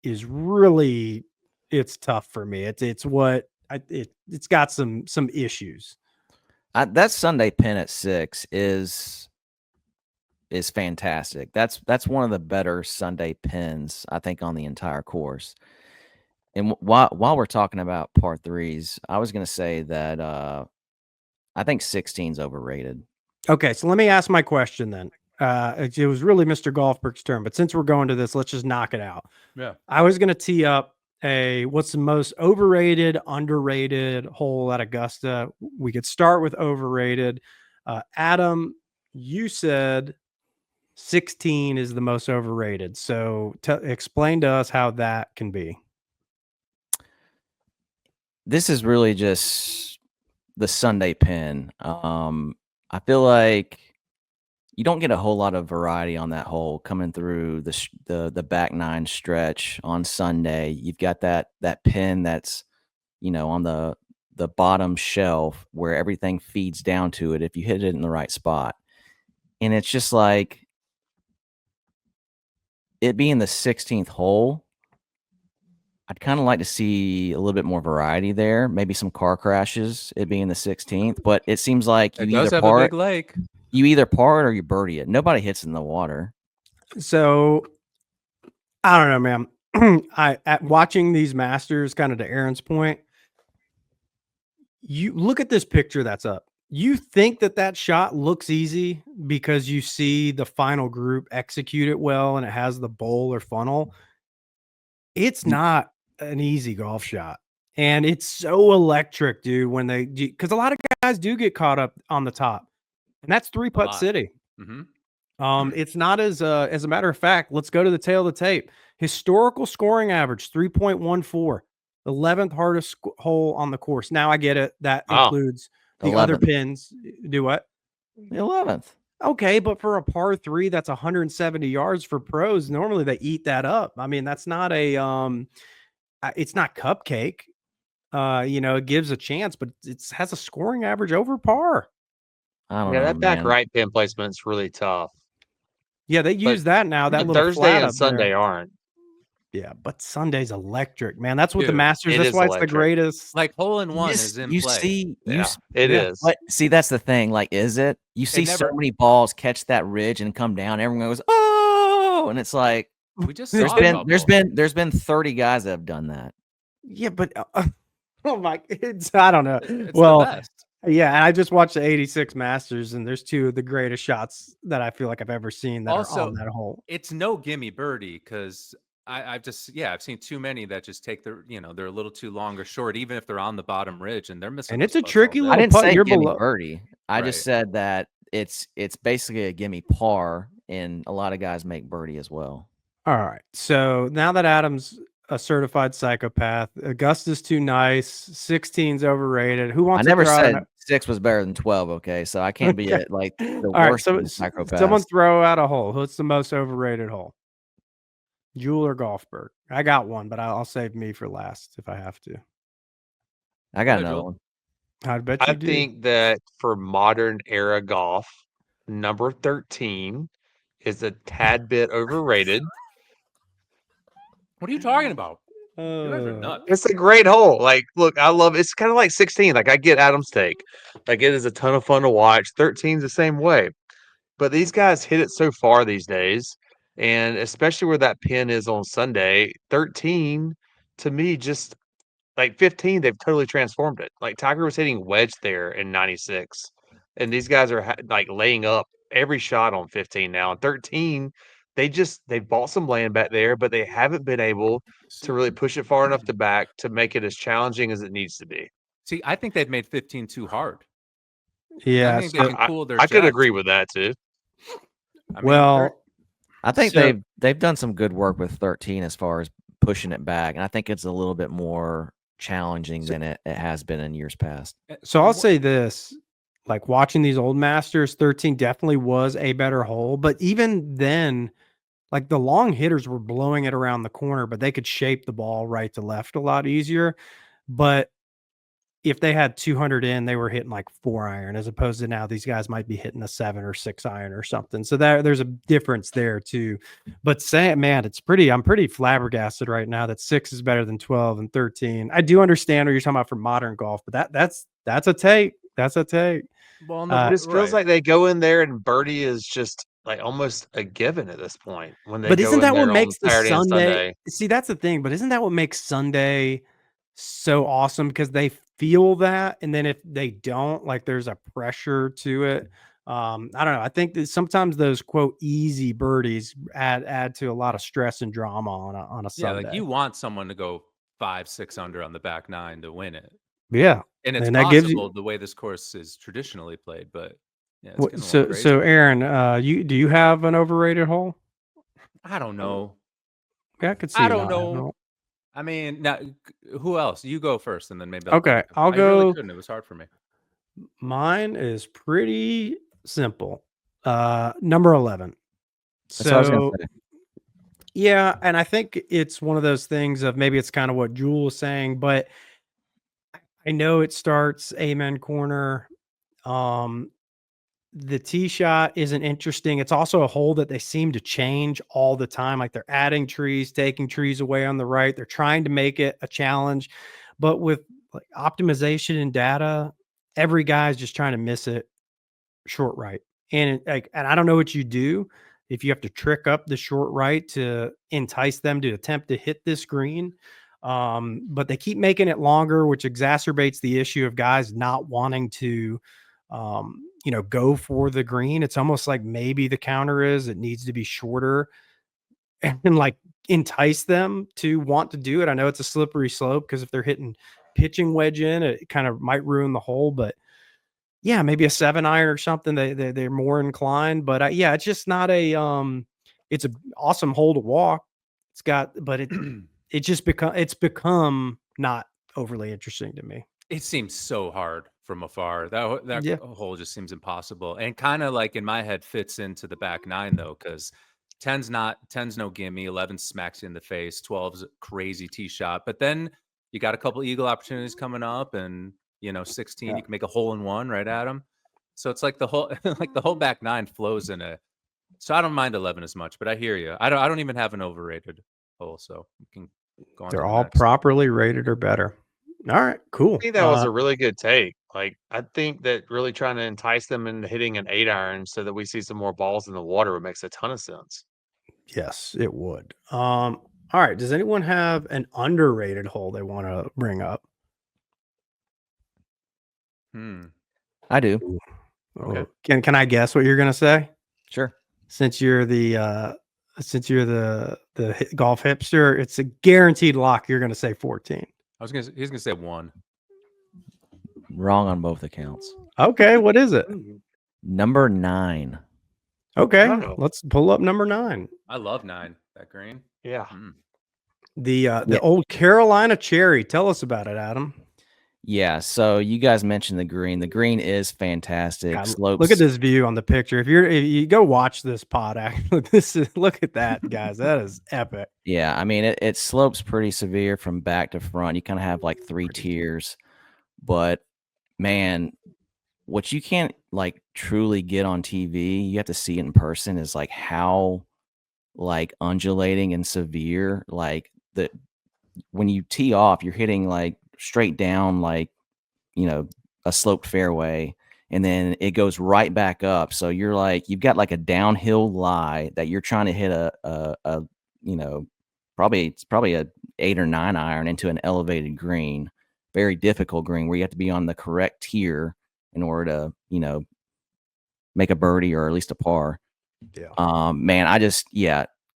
is really it's tough for me. It's what it's got some issues. That Sunday pin at 6 is fantastic. That's one of the better Sunday pins I think on the entire course. And while we're talking about par 3s, I was going to say that I think 16's overrated. Okay, so let me ask my question then. It was really Mr. Golfberg's turn, but since we're going to this, let's just knock it out. Yeah. I was going to tee up what's the most overrated, underrated hole at Augusta. We could start with overrated. Adam, you said 16 is the most overrated. So explain to us how that can be. This is really just the Sunday pin. I feel like you don't get a whole lot of variety on that hole coming through the back 9 stretch on Sunday. You've got that pin that's on the bottom shelf where everything feeds down to it if you hit it in the right spot. And it's just like it being the 16th hole, I'd kind of like to see a little bit more variety there. Maybe some car crashes, it being the 16th. But it seems like It does have a big lake. You either par it or you birdie it. Nobody hits in the water. So I don't know, man. At watching these Masters, kind of to Aaron's point, you look at this picture that's up. You think that shot looks easy because you see the final group execute it well and it has the bowl or funnel. It's not an easy golf shot. And it's so electric, dude, when because a lot of guys do get caught up on the top. And that's 3-putt city. It's not as a matter of fact, let's go to the tail of the tape. Historical scoring average 3.14, 11th hardest hole on the course. Now I get it. That includes the other pins. Do what? The 11th. Okay, but for a par 3, that's 170 yards for pros. Normally they eat that up. I mean, that's not a it's not cupcake. It gives a chance, but it has a scoring average over par. I don't know, that back man. right pin placement's really tough. Yeah, they use that now. That little Thursday flat and up Sunday there. aren't. Yeah, but Sunday's electric, man. That's what the Dude, Masters. it That's is why it's the electric. greatest. Like hole in one is in You play. see, It is. But see, that's the thing. Like, is it? You see so never- many balls catch that ridge and come down. Everyone goes, oh, and it's like We just there's saw been 30 guys that have done that. Yeah, but oh my, I don't know. It's Well, the best. yeah, and I just watched the '86 Masters, and there's 2 of the greatest shots that I feel like I've ever seen that are Also, on that hole. It's no gimme birdie because I've seen too many that just take they're a little too long or short, even if they're on the bottom ridge and they're missing. And those it's a putts all tricky day. little I didn't putt, say you're gimme below- birdie. I just Right. said that it's basically a gimme par, and a lot of guys make birdie as well. All right, so now that Adam's a certified psychopath, Augusta's too nice, 16's overrated. Who I wants never to throw out said 6 was better than 12. Okay, so I can't be the All right, worst so of the psychopaths. someone throw out a hole. What's the most overrated hole? Jule or Golfberg? I got one, but I'll save me for last if I have to. I got Yeah, another Jule. one. I bet you I do. think that for modern era golf, number 13 is a tad bit overrated. What are you talking about? You guys are nuts. It's a great hole. Like, look, I love it's kind of like 16. Like, I get Adam's take. Like, it is a ton of fun to watch. 13's the same way. But these guys hit it so far these days. And especially where that pin is on Sunday, 13 to me just like 15, they've totally transformed it. Like Tiger was hitting wedge there in 96. And these guys are like laying up every shot on 15 now. And 13, they bought some land back there, but they haven't been able to really push it far enough to back to make it as challenging as it needs to be. See, I think they've made 15 too hard. Yeah, I think they can cool their I could jets. agree with that too. I mean, well, I think So- they've done some good work with 13 as far as pushing it back, and I think it's a little bit more challenging than it has been in years past. so I'll say this, like watching these old Masters, 13 definitely was a better hole, but even then, like the long hitters were blowing it around the corner, but they could shape the ball right to left a lot easier. But if they had 200 in, they were hitting like 4-iron, as opposed to now these guys might be hitting a 7 or 6-iron or something. So there's a difference there too. But man, I'm pretty flabbergasted right now that 6 is better than 12 and 13. I do understand what you're talking about for modern golf, but that's a take. That's a take. Well, It just feels like they go in there and birdie is just like almost a given at this point. When they But go isn't in that there what on makes the Saturday and Sunday? See, that's the thing. But isn't that what makes Sunday so awesome? Because they feel that, and then if they don't, like, there's a pressure to it. I don't know. I think that sometimes those quote easy birdies add to a lot of stress and drama on a yeah, Sunday. like you want someone to go 5-6 under on the back 9 to win it, Yeah. and it's And that gives possible you- the way this course is traditionally played. But yeah, it's What- getting a little crazy. So Aaron, do you have an overrated hole? I don't know. Yeah, I could see. I you don't not having know. one. I mean, now who else? You go first, and then maybe. Okay, think of- I'll I really go- couldn't. It was hard for me. Mine is pretty simple. Number 11. That's what I was gonna So say. yeah, and I think it's one of those things of maybe it's kind of what Jule was saying, but I know it starts amen corner. The tee shot isn't interesting. It's also a hole that they seem to change all the time. Like they're adding trees, taking trees away on the right. They're trying to make it a challenge, but with like optimization and data, every guy's just trying to miss it short right. And I don't know what you do. if you have to trick up the short right to entice them to attempt to hit this green. But they keep making it longer, which exacerbates the issue of guys not wanting to, go for the green. It's almost like maybe the counter is it needs to be shorter and like entice them to want to do it. I know it's a slippery slope because if they're hitting pitching wedge in, it kind of might ruin the hole, but yeah, maybe a 7-iron or something. They're more inclined, but yeah, it's just not a it's an awesome hole to walk. It's got, but it's become not overly interesting to me. It seems so hard from afar. That Yeah. hole just seems impossible, and kind of like in my head fits into the back nine though, because 10's no gimme, 11 smacks you in the face, 12's a crazy tee shot, but then you got a couple eagle opportunities coming up, and 16 you can make a hole in one right at them. So it's like the whole like the whole back nine flows in it. So I don't mind 11 as much, but I hear you. I don't even have an overrated hole, so we can go on. They're to the all next. properly rated or better. All right, cool. I think that was a really good take. Like, I think that really trying to entice them into hitting an 8-iron so that we see some more balls in the water would makes a ton of sense. Yes, it would. All right. Does anyone have an underrated hole they want to bring up? I do. Okay. Can I guess what you're gonna say? Sure. Since you're the golf hipster, it's a guaranteed lock. You're gonna say 14. He's gonna say 1. Wrong on both accounts. Okay, what is it? Number 9. Okay, Oh. let's pull up number 9. I love 9. That green. Yeah. The old Carolina Cherry. Tell us about it, Adam. Yeah, so you guys mentioned the green. The green is fantastic. God, Slopes. look at this view on the picture. If you go watch this pod, actually, look at that, guys. That is epic. Yeah, I mean it slopes pretty severe from back to front. You kind of have like 3 tiers, but man, what you can't like truly get on TV, you have to see it in person, is like how like undulating and severe, like the when you tee off, you're hitting like straight down, like a sloped fairway, and then it goes right back up. So you're like you've got like a downhill lie that you're trying to hit a probably a 8 or 9 iron into an elevated green, very difficult green where you have to be on the correct tier in order to make a birdie or at least a par. Yeah. Man,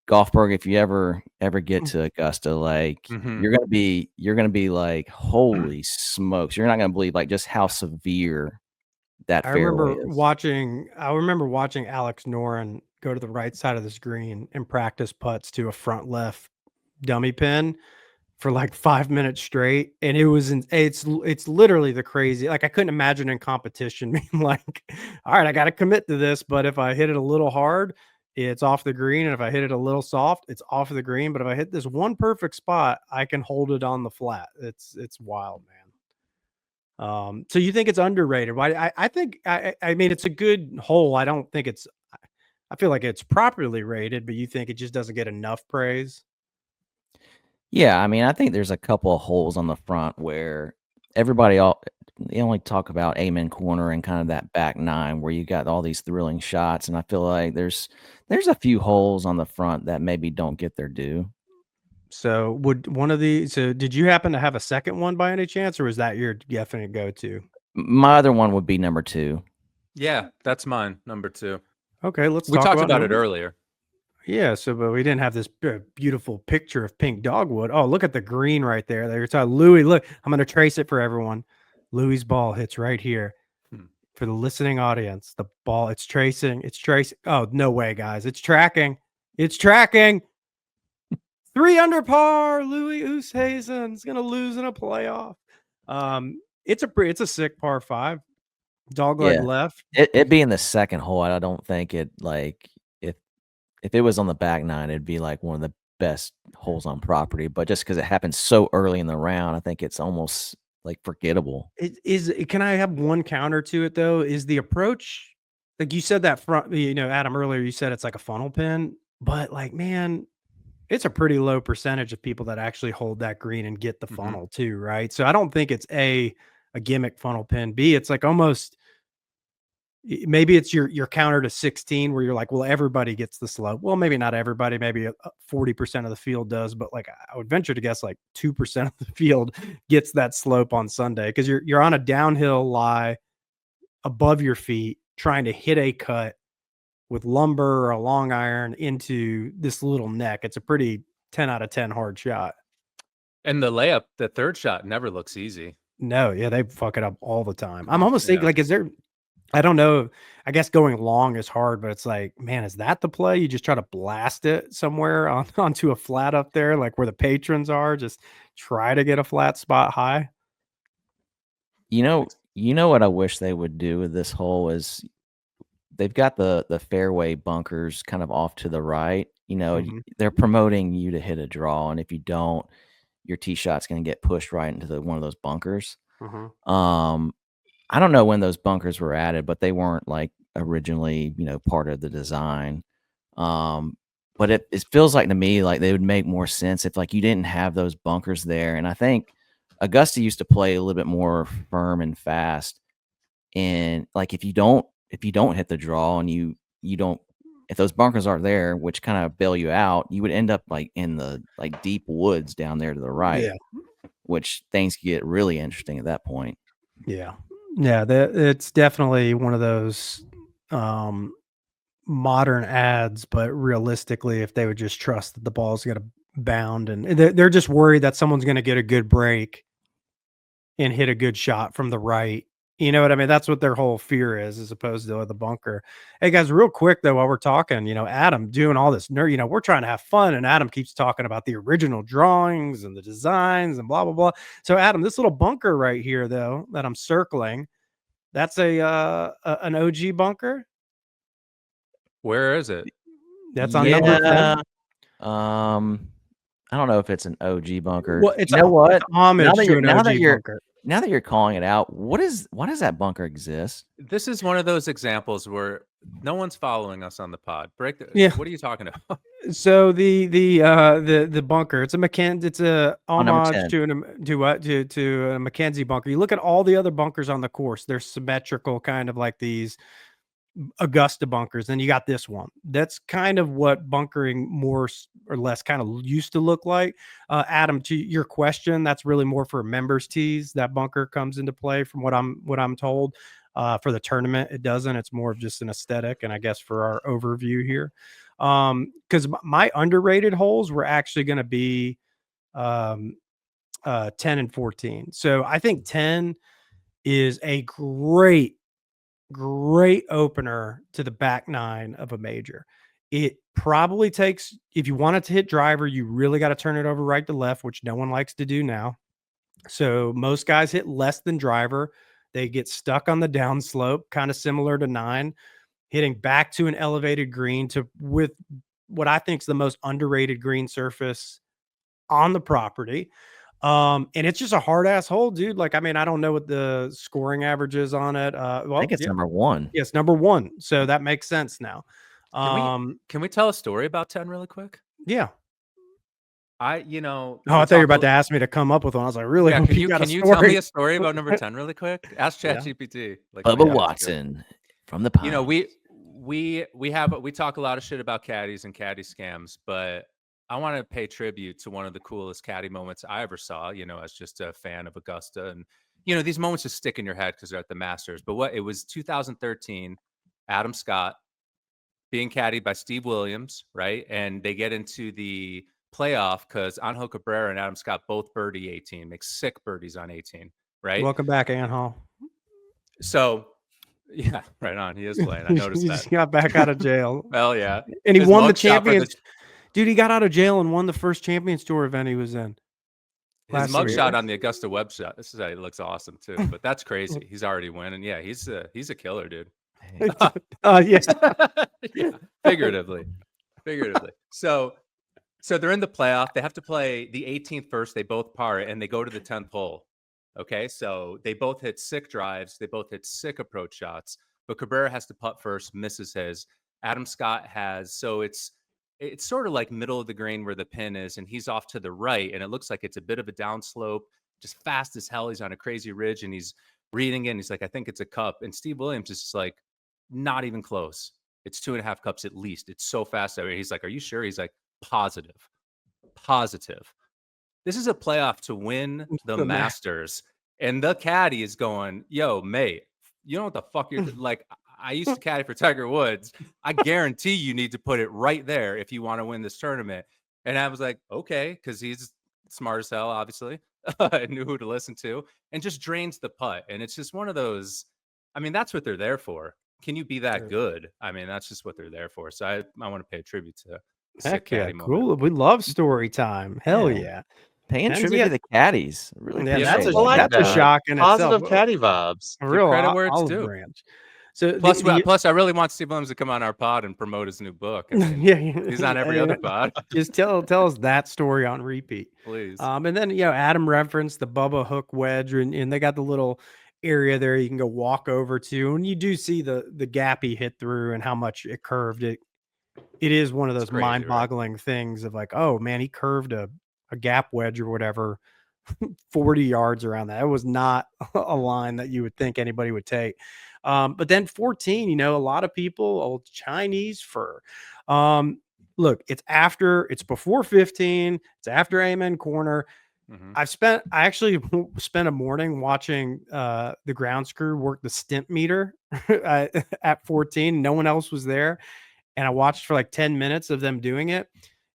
Golfberg, if you ever get to Augusta, like you're gonna be like, holy smokes! You're not gonna believe like just how severe that fairway is. I remember watching Alex Noren go to the right side of this green and practice putts to a front left dummy pin for like 5 minutes straight, and it's literally the crazy. Like I couldn't imagine in competition being like, all right, I got to commit to this, but if I hit it a little hard, it's off the green, and if I hit it a little soft, it's off of the green. But if I hit this one perfect spot, I can hold it on the flat. It's wild, man. So you think it's underrated? Why? I think I mean it's a good hole. I don't think it's. I feel like it's properly rated, but you think it just doesn't get enough praise? Yeah, I mean, I think there's a couple of holes on the front where they only talk about Amen Corner and kind of that back 9 where you got all these thrilling shots, and I feel like there's a few holes on the front that maybe don't get their due. So would one of these? So did you happen to have a second one by any chance, or was that your definite go-to? My other one would be number 2. Yeah, that's mine. Number 2. Okay, We talked about it earlier. Yeah, but we didn't have this beautiful picture of pink dogwood. Oh, look at the green right there. There's Louis. Look, I'm going to trace it for everyone. Louis's ball hits right here. For the listening audience, the ball, it's tracing. Oh, no way, guys. It's tracking. 3 under par. Louis Oosthuizen's going to lose in a playoff. It's a sick par 5. Dogleg left. It being the second hole, I don't think it like if it was on the back 9, it'd be like one of the best holes on property. But just because it happened so early in the round, I think it's almost like forgettable. Can I have one counter to it though? Is the approach like you said that front? Adam, earlier you said it's like a funnel pin, but like man, it's a pretty low percentage of people that actually hold that green and get the funnel too, right? So I don't think it's a gimmick funnel pin. B, it's like almost maybe it's your counter to 16 where you're like, well, everybody gets the slope. Well, maybe not everybody, maybe 40% of the field does, but like I would venture to guess like 2% of the field gets that slope on Sunday because you're on a downhill lie above your feet trying to hit a cut with lumber or a long iron into this little neck. It's a pretty 10 out of 10 hard shot. And the layup, the third shot never looks easy. No, yeah, they fuck it up all the time. I'm almost thinking like, is there, I don't know. I guess going long is hard, but it's like, man, is that the play? You just try to blast it somewhere onto a flat up there, like where the patrons are, just try to get a flat spot high. You know what I wish they would do with this hole is they've got the fairway bunkers kind of off to the right. They're promoting you to hit a draw, and if you don't, your tee shot's going to get pushed right into one of those bunkers. I don't know when those bunkers were added, but they weren't like originally, part of the design. But it feels like to me like they would make more sense if like you didn't have those bunkers there. And I think Augusta used to play a little bit more firm and fast. And like if you don't hit the draw and you don't, if those bunkers aren't there, which kind of bail you out, you would end up like in the like deep woods down there to the right, which things get really interesting at that point. Yeah. Yeah, it's definitely one of those modern ads, but realistically, if they would just trust that the ball's going to bound, and they're just worried that someone's going to get a good break and hit a good shot from the right. You know what I mean? That's what their whole fear is, as opposed to the bunker. Hey guys, real quick though, while we're talking, Adam doing all this nerd, we're trying to have fun, and Adam keeps talking about the original drawings and the designs and blah blah blah. So Adam, this little bunker right here though that I'm circling, that's an OG bunker. Where is it? That's on number 10. I don't know if it's an OG bunker. Well, it's what? Homage to an OG bunker. Now that you're calling it out, why does that bunker exist? This is one of those examples where no one's following us on the pod. What are you talking about? So the bunker, it's a homage to a Mackenzie bunker. You look at all the other bunkers on the course, they're symmetrical, kind of like these Augusta bunkers. Then you got this one. That's kind of what bunkering more or less kind of used to look like. Adam, to your question, that's really more for members tees. That bunker comes into play from what I'm told. For the tournament, it doesn't. It's more of just an aesthetic, and I guess for our overview here, because my underrated holes were actually going to be 10 and 14. So I think 10 is a great opener to the back nine of a major. It probably takes, if you want it to hit driver, you really got to turn it over right to left, which no one likes to do now. So most guys hit less than driver. They get stuck on the downslope, kind of similar to 9, hitting back to an elevated green with what I think is the most underrated green surface on the property. And it's just a hard ass hole, dude. Like, I mean, I don't know what the scoring average is on it. Well, I think it's number 1. Yes, number 1. So that makes sense now. Can we tell a story about 10 really quick? Yeah. I thought you were about to ask me to come up with one. I was like, really? Yeah, can you tell me a story about number 10 really quick? Ask ChatGPT. Like, Bubba Watson from the pod. We talk a lot of shit about caddies and caddy scams, but I want to pay tribute to one of the coolest caddy moments I ever saw, as just a fan of Augusta. And, these moments just stick in your head because they're at the Masters. But it was 2013, Adam Scott being caddied by Steve Williams, right? And they get into the playoff because Angel Cabrera and Adam Scott both birdie 18, make sick birdies on 18, right? Welcome back, Angel. So, yeah, right on. He is playing. I noticed he that. Just got back out of jail. Well, yeah. And he won the Champions. Dude, he got out of jail and won the first Champions Tour event he was in. His mugshot on the Augusta website. This is how he looks awesome too. But that's crazy. He's already winning. Yeah, he's a killer, dude. Yeah. Yeah, figuratively. So they're in the playoff. They have to play the 18th first. They both par it, and they go to the 10th hole. Okay, so they both hit sick drives. They both hit sick approach shots. But Cabrera has to putt first, misses his. Adam Scott has, so it's sort of like middle of the green where the pin is, and he's off to the right, and it looks like it's a bit of a downslope, just fast as hell. He's on a crazy ridge, and he's reading it, and he's like, I think it's a cup. And Steve Williams is just like, not even close. It's 2.5 cups at least. It's so fast. He's like, are you sure? He's like, positive. This is a playoff to win the Masters. And the caddy is going, yo, mate, you know what the fuck you're like? I used to caddy for Tiger Woods. I guarantee you need to put it right there if you want to win this tournament. And I was like, okay, because he's smart as hell, obviously. I knew who to listen to, and just drains the putt. And it's just one of those. I mean, that's what they're there for. Can you be that good? I mean, that's just what they're there for. So I want to pay a tribute to Heck yeah, cool. We love story time. Hell yeah. Paying tribute to the caddies. Really, that's that. a shock in Positive itself. caddy vibes. A real credit where it's olive due. branch. So plus, I really want Steve Williams to come on our pod and promote his new book. I mean, he's on every other pod. Just tell us that story on repeat, please. And then Adam referenced the Bubba hook wedge, and they got the little area there you can go walk over to, and you do see the gap he hit through and how much it curved. It is one of those mind-boggling things of like, oh man, he curved a gap wedge or whatever 40 yards around that. It was not a line that you would think anybody would take. But then 14, a lot of people, old Chinese fur. Look, it's before 15, it's after Amen Corner. I actually spent a morning watching the ground screw work the stimp meter at 14. No one else was there. And I watched for like 10 minutes of them doing it.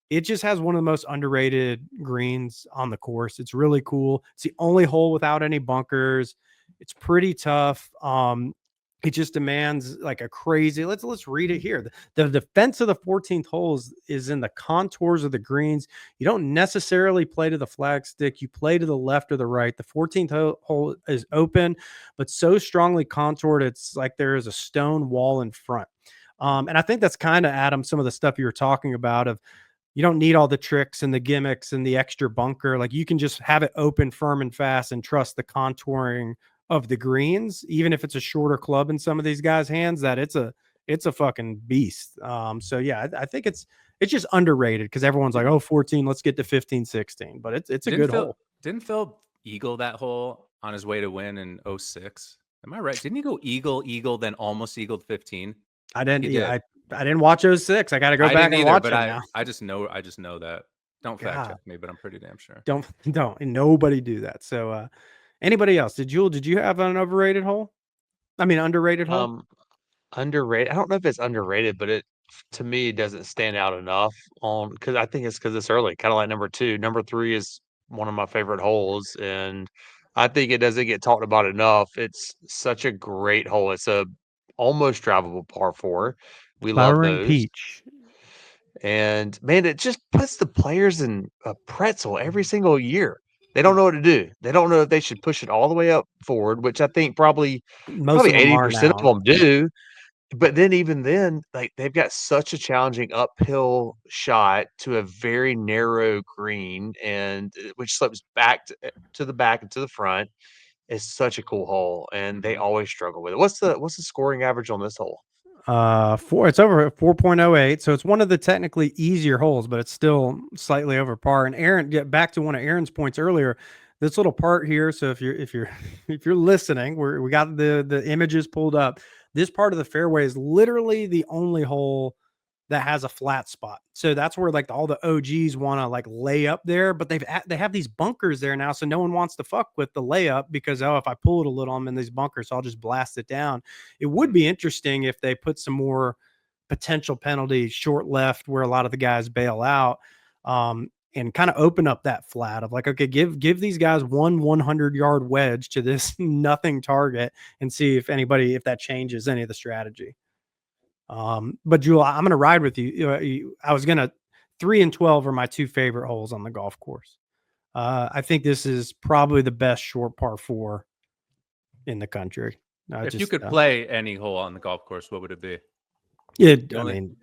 It just has one of the most underrated greens on the course. It's really cool. It's the only hole without any bunkers. It's pretty tough. It just demands like a crazy. Let's read it here. The defense of the 14th hole is in the contours of the greens. You don't necessarily play to the flag stick. You play to the left or the right. The 14th hole is open, but so strongly contoured. It's like there is a stone wall in front. And I think that's kind of, Adam, some of the stuff you were talking about of you don't need all the tricks and the gimmicks and the extra bunker. Like you can just have it open, firm and fast and trust the contouring of the greens, even if it's a shorter club in some of these guys' hands, that it's a fucking beast. So yeah, I think it's just underrated because everyone's like, oh, 14, let's get to 15, 16, but it's a good hole. Didn't Phil eagle that hole on his way to win in 06? Am I right? Didn't he go eagle, then almost eagled 15? I didn't. Yeah, I didn't watch 06. I got to go back and watch it now. I just know that. Don't fact check me, but I'm pretty damn sure. Don't. And nobody do that. So, anybody else? Did you have an overrated hole? I mean, underrated hole. Underrated. I don't know if it's underrated, but it to me doesn't stand out enough because I think it's because it's early, kind of like number 2. Number 3 is one of my favorite holes, and I think it doesn't get talked about enough. It's such a great hole. It's a almost drivable par 4. We love those. Peach. And man, it just puts the players in a pretzel every single year. They don't know what to do. They don't know if they should push it all the way up forward, which I think probably 80% of them do. But then even then, like they've got such a challenging uphill shot to a very narrow green, and which slips back to the back and to the front. It's such a cool hole, and they always struggle with it. What's the scoring average on this hole? It's over 4.08, so it's one of the technically easier holes, but it's still slightly over par. And Aaron, get back to one of Aaron's points earlier. This little part here. So if you're listening, we got the images pulled up. This part of the fairway is literally the only hole that has a flat spot. So that's where like all the OGs want to like lay up there, but they have these bunkers there now. So no one wants to fuck with the layup because, oh, if I pull it a little, I'm in these bunkers, so I'll just blast it down. It would be interesting if they put some more potential penalties short left where a lot of the guys bail out, and kind of open up that flat of like, okay, give these guys 100-yard wedge to this nothing target and see if that changes any of the strategy. But Jule, I'm going to ride with you. I was going to 3 and 12 are my 2 favorite holes on the golf course. I think this is probably the best short par 4 in the country. If you could play any hole on the golf course, what would it be? You only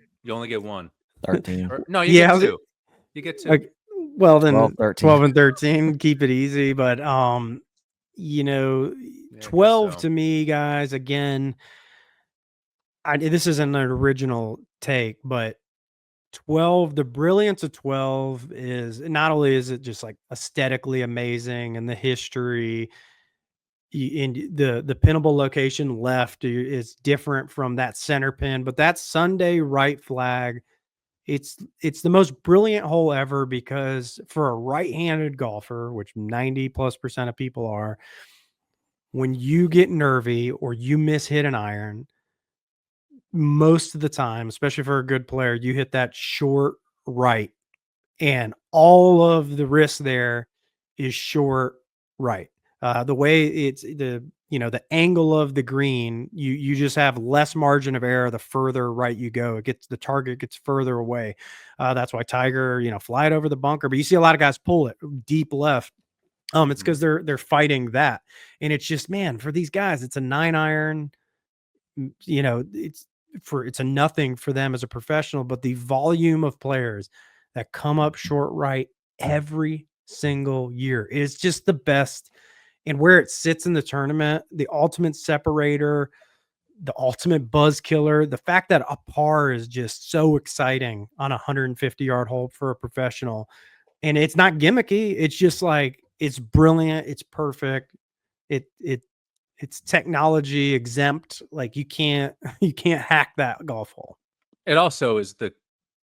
get one. 13. No, you get 2. You get 2. Okay, well, then 12 and 13, keep it easy. But 12 to me, guys, again, this isn't an original take, but 12, the brilliance of 12 is not only is it just like aesthetically amazing and the history, in the pinnable location left is different from that center pin, but that Sunday right flag, it's the most brilliant hole ever because for a right-handed golfer, which 90+% of people are, when you get nervy or you miss hit an iron, most of the time, especially for a good player, you hit that short right, and all of the risk there is short right. The way it's the angle of the green, you just have less margin of error the further right you go. The target gets further away. That's why Tiger, fly it over the bunker, but you see a lot of guys pull it deep left. It's because they're fighting that, and it's just, man, for these guys, it's a 9-iron. It's a nothing for them as a professional, but the volume of players that come up short right every single year is just the best. And where it sits in the tournament, the ultimate separator, the ultimate buzz killer, the fact that a par is just so exciting on a 150-yard hole for a professional. And it's not gimmicky. It's just like, it's brilliant. It's perfect. It's technology exempt. Like you can't hack that golf hole. It also is the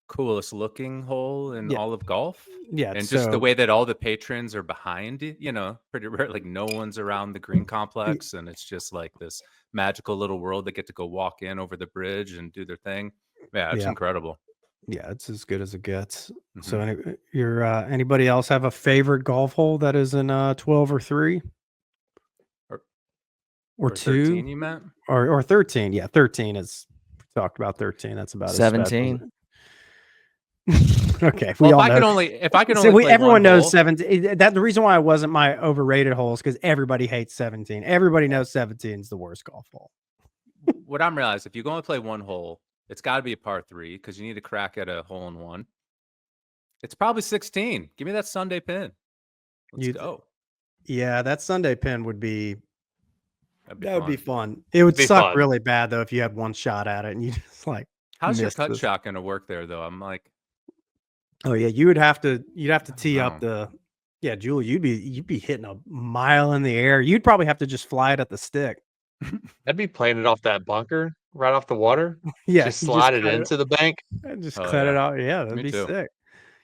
coolest looking hole in all of golf. Yeah. And just the way that all the patrons are behind, pretty rare, like no one's around the green complex. And it's just like this magical little world that get to go walk in over the bridge and do their thing. Yeah, it's incredible. Yeah, it's as good as it gets. So anybody else have a favorite golf hole that is in 12 or 3? Or 2? 13, you meant? Or 13. Yeah, 13 is talked about 13. That's about 17. Okay. Well, if I can only play everyone knows hole, 17. The reason why it wasn't my overrated hole is because everybody hates 17. Everybody knows 17 is the worst golf hole. What I'm realizing, if you go and play one hole, it's got to be a par 3 because you need to crack at a hole in 1. It's probably 16. Give me that Sunday pin. Let's go. Yeah, that Sunday pin would be. That would be fun. It would suck really bad though if you had one shot at it and you just like. How's your cut shot going to work there though? I'm like. Oh yeah, you'd have to tee up the. Yeah, Jule, you'd be hitting a mile in the air. You'd probably have to just fly it at the stick. I'd be playing it off that bunker, right off the water. Yeah, just slide it into the bank and just cut it out. Yeah, that'd be sick.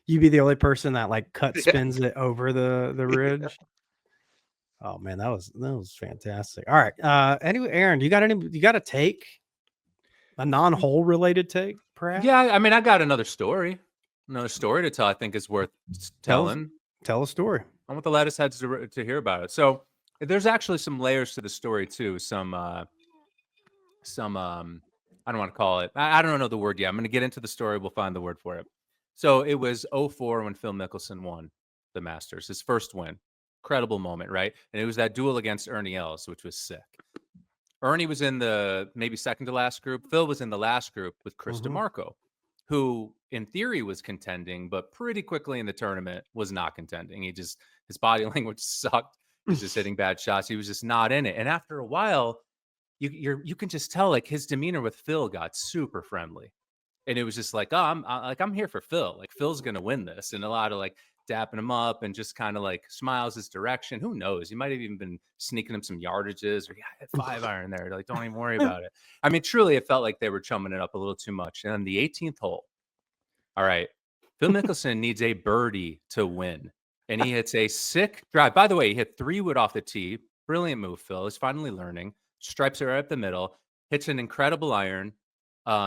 You'd be the only person that like spins it over the ridge. Oh man, that was fantastic. All right. Anyway, Aaron, you got a take? A non-hole related take, perhaps? Yeah, I mean, I got another story to tell. I think is worth telling. Tell a story. I want the lattice heads to hear about it. So there's actually some layers to the story too. Some I don't want to call it. I don't know the word yet. I'm going to get into the story. We'll find the word for it. So it was 2004 when Phil Mickelson won the Masters, his first win. Incredible moment, right? And it was that duel against Ernie Els, which was sick. Ernie was in the maybe second to last group. Phil was in the last group with Chris DeMarco, who in theory was contending, but pretty quickly in the tournament was not contending. His body language sucked. He was just hitting bad shots. He was just not in it. And after a while, you can just tell like his demeanor with Phil got super friendly. And it was just like, oh, I'm here for Phil. Like Phil's gonna win this, and a lot of like dapping him up and just kind of like smiles his direction. Who knows? He might have even been sneaking him some yardages or hit 5-iron there. Like, don't even worry about it. I mean, truly, it felt like they were chumming it up a little too much. And on the 18th hole, all right, Phil Mickelson needs a birdie to win, and he hits a sick drive. By the way, he hit 3-wood off the tee. Brilliant move, Phil. He's finally learning. Stripes it right up the middle. Hits an incredible iron.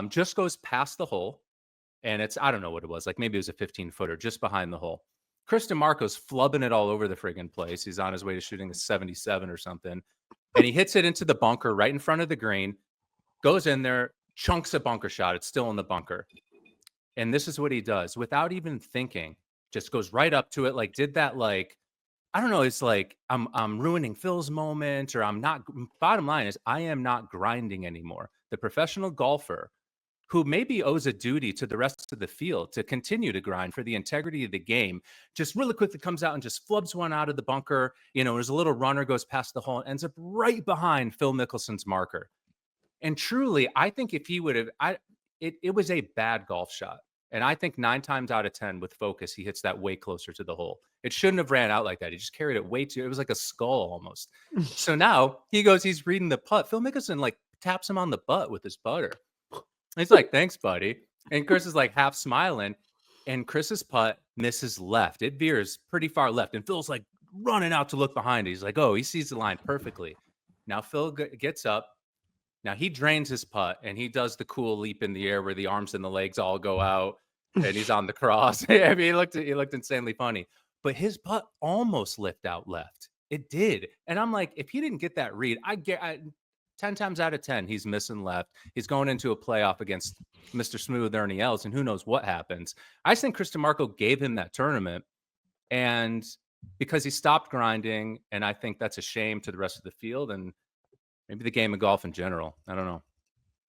Just goes past the hole, and I don't know what it was, like maybe it was a 15-footer just behind the hole. Chris DeMarco's flubbing it all over the friggin' place. He's on his way to shooting a 77 or something, and he hits it into the bunker right in front of the green, goes in there, chunks a bunker shot. It's still in the bunker, and this is what he does without even thinking. Just goes right up to it, like did that, like I don't know. It's like I'm ruining Phil's moment, or I'm not. Bottom line is I am not grinding anymore. The professional golfer who maybe owes a duty to the rest of the field to continue to grind for the integrity of the game, just really quickly comes out and just flubs one out of the bunker. There's a little runner, goes past the hole, and ends up right behind Phil Mickelson's marker. And truly, I think if he would have, it was a bad golf shot. And I think 9 times out of 10 with focus, he hits that way closer to the hole. It shouldn't have ran out like that. He just carried it way too. It was like a skull almost. So now he's reading the putt. Phil Mickelson like taps him on the butt with his putter. He's like, thanks, buddy. And Chris is like half smiling. And Chris's putt misses left. It veers pretty far left. And Phil's like running out to look behind it. He's like, oh, he sees the line perfectly. Now Phil gets up. Now he drains his putt and he does the cool leap in the air where the arms and the legs all go out and he's on the cross. I mean, he looked insanely funny, but his putt almost lipped out left. It did. And I'm like, if he didn't get that read, 10 times out of 10, he's missing left. He's going into a playoff against Mr. Smooth Ernie Els, and who knows what happens. I think Chris DeMarco gave him that tournament, and because he stopped grinding, and I think that's a shame to the rest of the field and maybe the game of golf in general. I don't know.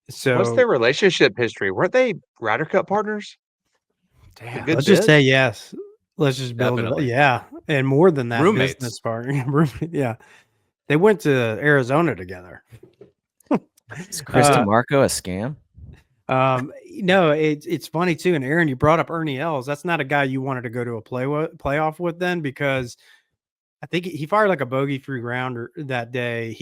So What's their relationship history? Weren't they Ryder Cup partners? Damn. Good let's just bit. say yes. Let's just build Definitely. it. Yeah, and more than that, Roommates. business partner. Yeah, they went to Arizona together. Is Chris DeMarco a scam? No, it's funny too. And Aaron, you brought up Ernie Els. That's not a guy you wanted to go to a playoff with then, because I think he fired like a bogey-free rounder that day.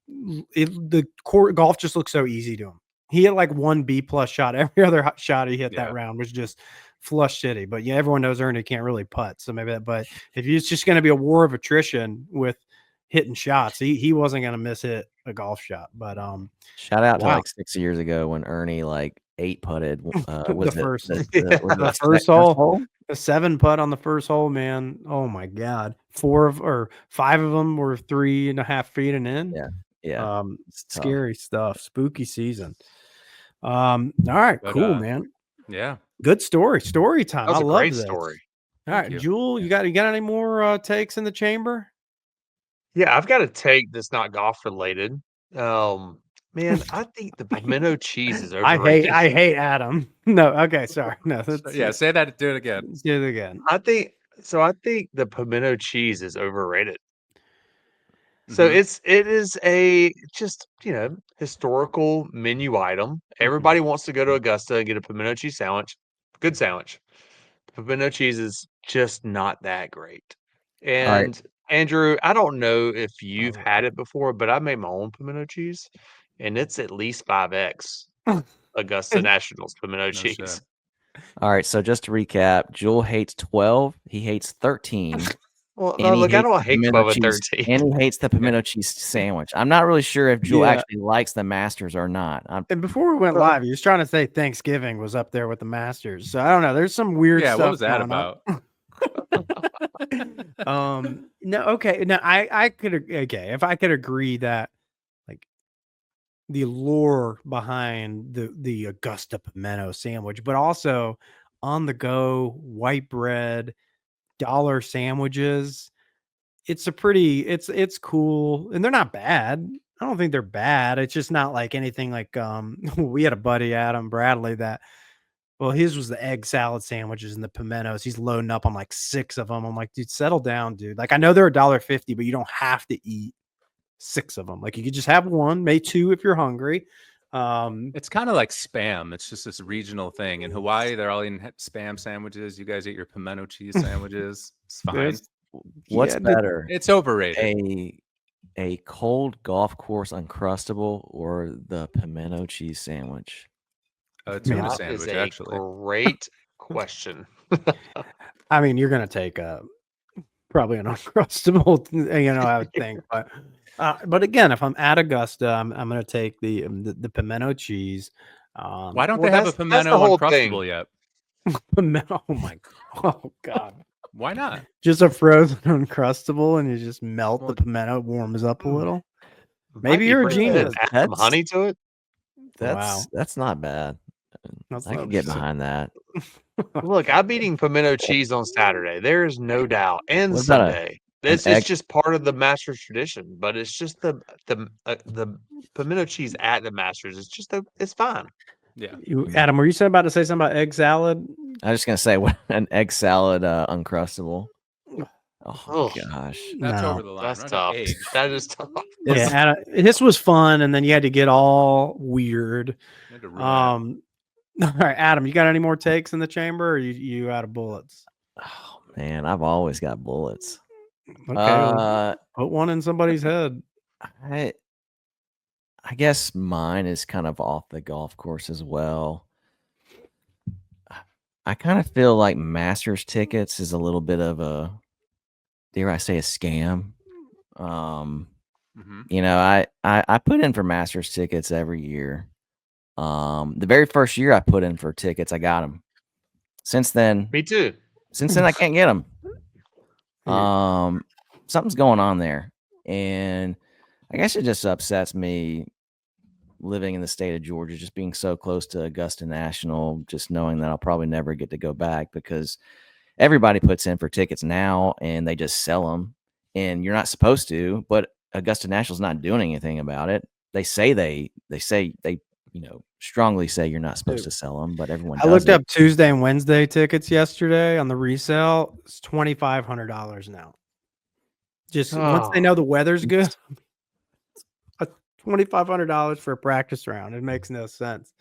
The court golf just looked so easy to him. He had like 1 B+ shot. Every other shot he hit that round was just flush shitty. But yeah, everyone knows Ernie can't really putt, so maybe that. But if it's just going to be a war of attrition with hitting shots, he wasn't going to miss hit a golf shot. But shout out to wow. like 6 years ago when Ernie like 8 putted. Was The first- the first hole? A 7 putt on the first hole, man. Oh my God. 5 of them were 3.5 feet and in. Yeah. Scary stuff. Spooky season. All right, But, cool, man. Yeah. Good story. Story time. That was I a love great this. story. All right, you. Jule, you got any more takes in the chamber? Yeah, I've got a take that's not golf related. Man, I think the pimento cheese is overrated. I hate Adam. No, okay, sorry. No, Yeah, say that. Do it again. let's do it again. I think the pimento cheese is overrated. So Mhm. it is a just, historical menu item. Everybody wants to go to Augusta and get a pimento cheese sandwich. Good sandwich. Pimento cheese is just not that great. right. And Andrew, I don't know if you've had it before, but I made my own pimento cheese, and it's at least 5x Augusta National's pimento cheese. shit. All right. So just to recap, Jule hates 12. He hates 13. Well, and no, he look, I hates don't the hate pimento above a cheese- 13. And he hates the pimento cheese sandwich. I'm not really sure if Jule Yeah. actually likes the Masters or not. And before we went Well- live, he was trying to say Thanksgiving was up there with the Masters. So I don't know. There's some weird Yeah, stuff. what was that going on. about? No, okay. No, I could okay, if I could agree that like the lore behind the Augusta pimento sandwich, but also on the go white bread dollar sandwiches. It's it's cool, and they're not bad. I don't think they're bad. It's just not like anything like we had a buddy, Adam Bradley, that well, his was the egg salad sandwiches and the pimentos. He's loading up on like 6 of them. I'm like, dude, settle down, dude. Like, I know they're $1.50, but you don't have to eat 6 of them. Like, you could just have 1, maybe 2 if you're hungry. It's kind of like Spam. It's just this regional thing. In Hawaii, they're all eating Spam sandwiches. You guys eat your pimento cheese sandwiches. It's fine. There's- What's yeah, better? It's overrated. A cold golf course Uncrustable or the pimento cheese sandwich? A tuna That sandwich, is a actually. great question. I mean, you're gonna take probably an Uncrustable, I would think. But again, if I'm at Augusta, I'm gonna take the pimento cheese. Why don't Well, they have a that's pimento the whole thing. Uncrustable yet? pimento? Oh my oh god! Why not? Just a frozen Uncrustable, and you just melt Well, the pimento, warms up a little. Might Maybe be you're a pretty good. genius. Add some That's- honey to it. That's not bad. That's I not can get so- behind that. Look, I'm eating pimento cheese on Saturday. There is no doubt, and What about Sunday. an It's egg- just part of the Masters tradition, but it's just the pimento cheese at the Masters. It's just it's fine. Yeah. Adam, were you about to say something about egg salad? I was just gonna say an egg salad Uncrustable. Oh Ugh. gosh. That's No, over the line. That's right? tough. Egg. That is tough. Yeah, Adam, this was fun, and then you had to get all weird. You had to ruin it. All right, Adam, you got any more takes in the chamber, or you out of bullets? Oh man, I've always got bullets. Okay, well, put one in somebody's head. I guess mine is kind of off the golf course as well. I kind of feel like Masters tickets is a little bit of a, dare I say, a scam. You know, I put in for Masters tickets every year. The very first year I put in for tickets, I got them. Since then, Me too. I can't get them. Something's going on there, and I guess it just upsets me living in the state of Georgia, just being so close to Augusta National, just knowing that I'll probably never get to go back because everybody puts in for tickets now and they just sell them, and you're not supposed to, but Augusta National's not doing anything about it. They say they strongly say you're not supposed to sell them, but everyone does. I looked up Tuesday and Wednesday tickets yesterday on the resale. It's $2,500 now. Just once they know the weather's good, $2,500 for a practice round. It makes no sense.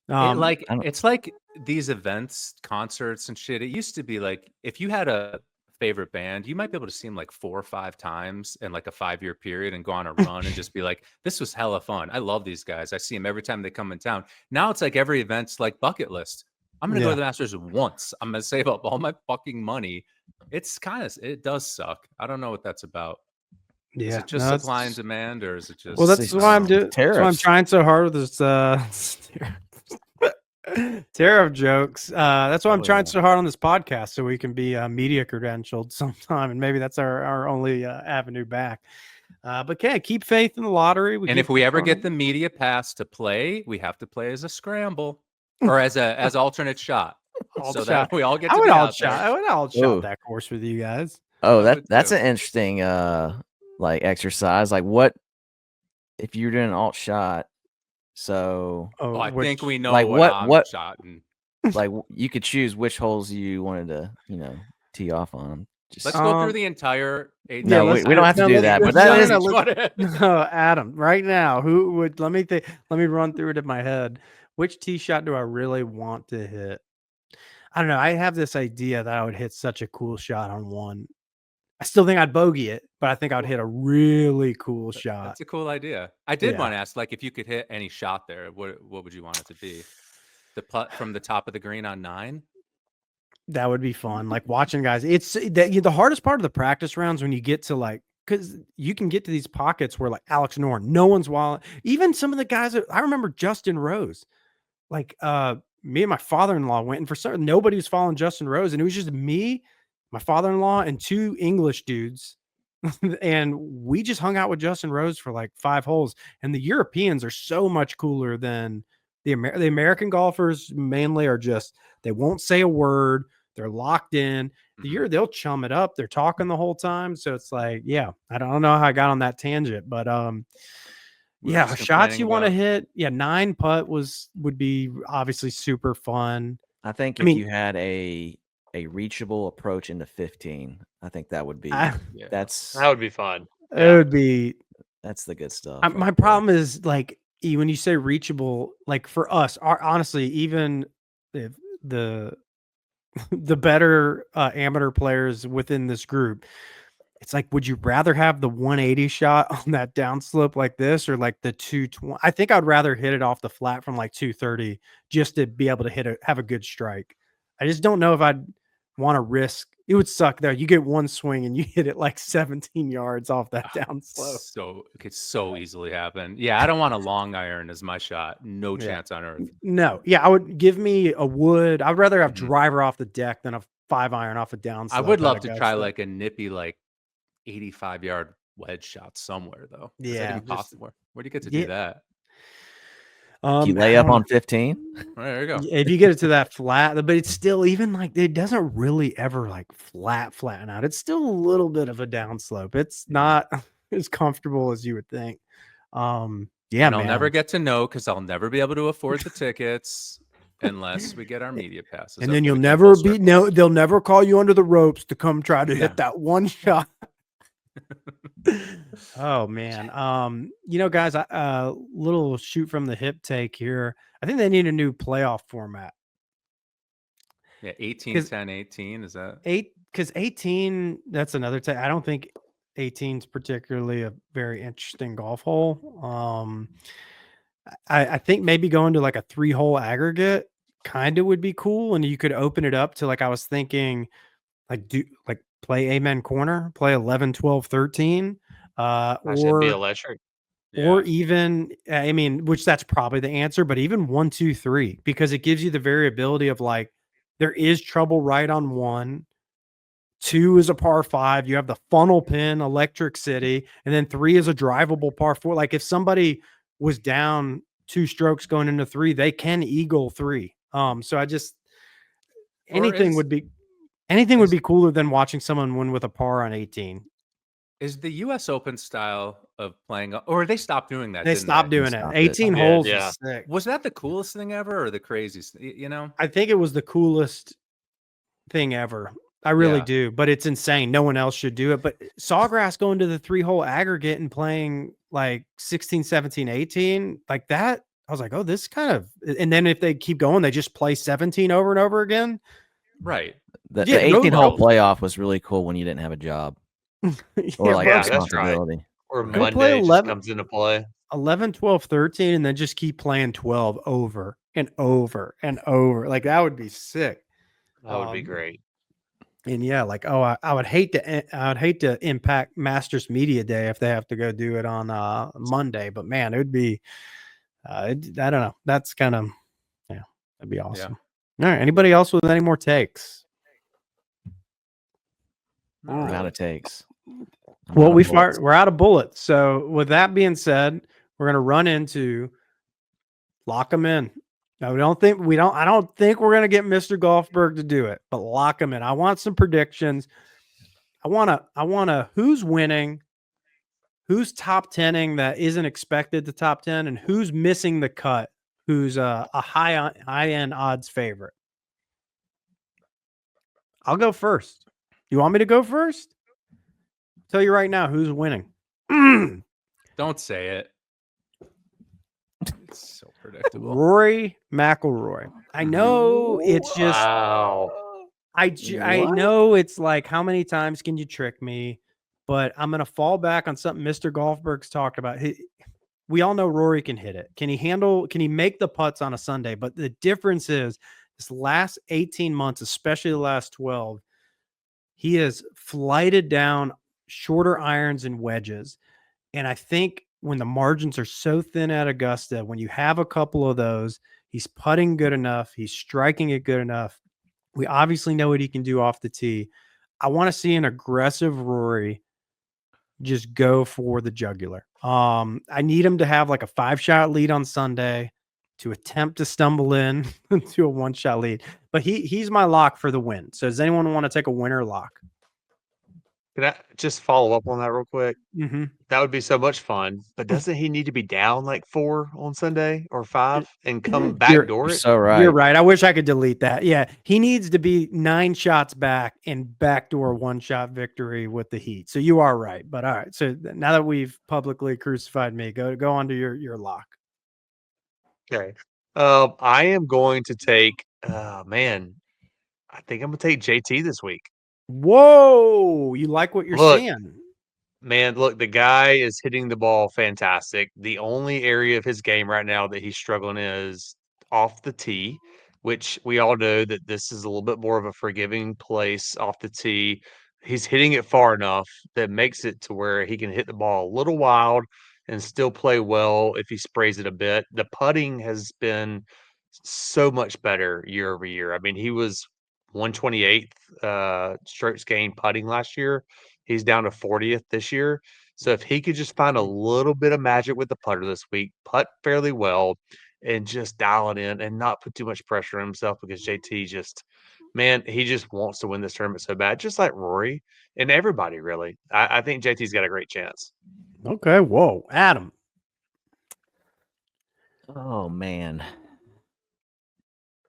It's like these events, concerts and shit. It used to be like if you had a favorite band, you might be able to see them like 4 or 5 times in like a 5-year period and go on a run and just be like, this was hella fun. I love these guys. I see them every time they come in town. Now it's like every event's like bucket list. I'm going to go to the Masters once. I'm going to save up all my fucking money. It does suck. I don't know what that's about. Yeah. Is it just supply and demand, or is it just? Well, that's why I'm doing. That's why I'm trying so hard with this tariff jokes. That's why I'm trying so hard on this podcast, so we can be media credentialed sometime, and maybe that's our only avenue back. But keep faith in the lottery. And if we ever get the media pass to play, we have to play as a scramble or as alternate shot. That we all get. I would alt shot that course with you guys. Oh, that's an interesting like exercise. Like, what if you're doing an alt shot? So I think we know like what shot and like you could choose which holes you wanted to tee off on them. Let's go through the entire. We don't have to do that. But that is no, Adam. Right now, who would? Let me run through it in my head. Which tee shot do I really want to hit? I don't know. I have this idea that I would hit such a cool shot on one. I still think I'd bogey it, but I think I'd hit a really cool shot. That's a cool idea. I did want to ask, like, if you could hit any shot there, what would you want it to be? The putt from the top of the green on 9? That would be fun. Like watching guys. It's the hardest part of the practice rounds when you get to because you can get to these pockets where like Alex Noren, no one's wallet. Even some of the guys I remember Justin Rose, like me and my father-in-law went, and for certain nobody was following Justin Rose, and it was just me, my father-in-law, and 2 English dudes. And we just hung out with Justin Rose for like 5 holes. And the Europeans are so much cooler than the American golfers. Mainly are just, they won't say a word. They're locked in. They'll chum it up. They're talking the whole time. So it's like, I don't know how I got on that tangent, but shots you want to hit. 9 putt would be obviously super fun. I think if you had a reachable approach into 15, I think that would be that would be fun. It would be. That's the good stuff. My problem is like when you say reachable, like for us, honestly, even if the better amateur players within this group, it's like, would you rather have the 180 shot on that downslope like this, or like the 220? I think I'd rather hit it off the flat from like 230 just to be able to have a good strike. I just don't know if I'd want to risk. It would suck though. You get one swing and you hit it like 17 yards off that downslope. So it could so easily happen. Yeah, I don't want a long iron as my shot. No chance on earth. No. Yeah, I would give me a wood. I'd rather have driver off the deck than a 5-iron off a downslope. I would love to try like a nippy 85-yard wedge shot somewhere though. Yeah. Where do you get to do that? You lay up on 15. There you go. If you get it to that flat, but it's still, even like, it doesn't really ever like flatten out. It's still a little bit of a downslope. It's not as comfortable as you would think. I'll never get to know because I'll never be able to afford the tickets unless we get our media passes. And then they'll never call you under the ropes to come try to hit that one shot. Oh man. Guys, little shoot from the hip take here. I think they need a new playoff format. Yeah, 18, 10, 18. Is that 18, that's another take. I don't think 18 is particularly a very interesting golf hole. I think maybe going to like a 3-hole aggregate kind of would be cool. And you could open it up to, like, I was thinking, like play Amen Corner, play 11, 12, 13. That should be Or electric. or even, I mean, which that's probably the answer, but even 1, 2, 3, because it gives you the variability of, like, there is trouble right on 1. 2 is a par 5. You have the funnel pin, Electric City, and then 3 is a drivable par 4. Like, if somebody was down 2 strokes going into 3, they can eagle 3. So I just anything would be cooler than watching someone win with a par on 18. is the U.S. Open style of playing, or they stopped doing that? They didn't stopped doing it. stopped 18 it. holes Yeah. was sick. Was that the coolest thing ever, or the craziest? You know, I think it was the coolest thing ever. I really Yeah. do, but it's insane. No one else should do it. But Sawgrass going to the 3-hole aggregate and playing like 16, 17, 18, like that. I was like, oh, this kind of, and then if they keep going, they just play 17 over and over again. right? The Yeah, go 18-hole go. playoff was really cool when you didn't have a job or like Yeah, that's right. responsibility. Or Go play Monday just 11. comes into play. 11, 12, 13, and then just keep playing 12 over and over and over. Like, that would be sick. That would be great. And yeah, like, I would hate to impact Masters Media Day if they have to go do it on Monday, but man, it would be I don't know. That's kind of, yeah, that'd be awesome. All right, anybody else with any more takes? I'm out of takes. Well, we're out of bullets. So with that being said, we're gonna run into lock them in. Now, I don't think we're gonna get Mr. Golfberg to do it, but lock them in. I want some predictions. I wanna who's winning, who's top 10ing that isn't expected to top 10, and who's missing the cut, who's a high end odds favorite. I'll go first. You want me to go first? Tell you right now who's winning. Don't say it. It's so predictable. Rory McIlroy. I know it's just Wow. I know it's like, how many times can you trick me? But I'm gonna fall back on something Mr. Golfberg's talked about. We all know Rory can hit it. Can he make the putts on a Sunday? But the difference is this last 18 months, especially the last 12, he has flighted down shorter irons and wedges. And I think when the margins are so thin at Augusta, when you have a couple of those, he's putting good enough. He's striking it good enough. We obviously know what he can do off the tee. I want to see an aggressive Rory just go for the jugular. I need him to have like a 5-shot lead on Sunday to attempt to stumble in to a 1-shot lead. But he's my lock for the win. So does anyone want to take a winner lock? Can I just follow up on that real quick? Mm-hmm. That would be so much fun. But doesn't he need to be down like 4 on Sunday or 5 and come backdoor You're it? so right. You're right. I wish I could delete that. Yeah, he needs to be 9 shots back and backdoor 1-shot victory with the Heat. So you are right. But all right. So now that we've publicly crucified me, go on to your lock. Okay. I am going to take. Man, I think I'm gonna take JT this week. Whoa, you like what you're Look. seeing? Man, look, the guy is hitting the ball fantastic. The only area of his game right now that he's struggling is off the tee, which we all know that this is a little bit more of a forgiving place off the tee. He's hitting it far enough that makes it to where he can hit the ball a little wild and still play well if he sprays it a bit. The putting has been so much better year over year. I mean, he was 128th strokes gained putting last year. He's down to 40th this year. So if he could just find a little bit of magic with the putter this week, putt fairly well, and just dial it in and not put too much pressure on himself, because JT just, man, he just wants to win this tournament so bad, just like Rory and everybody, really. I think JT's got a great chance. Okay. Whoa, Adam. Oh man.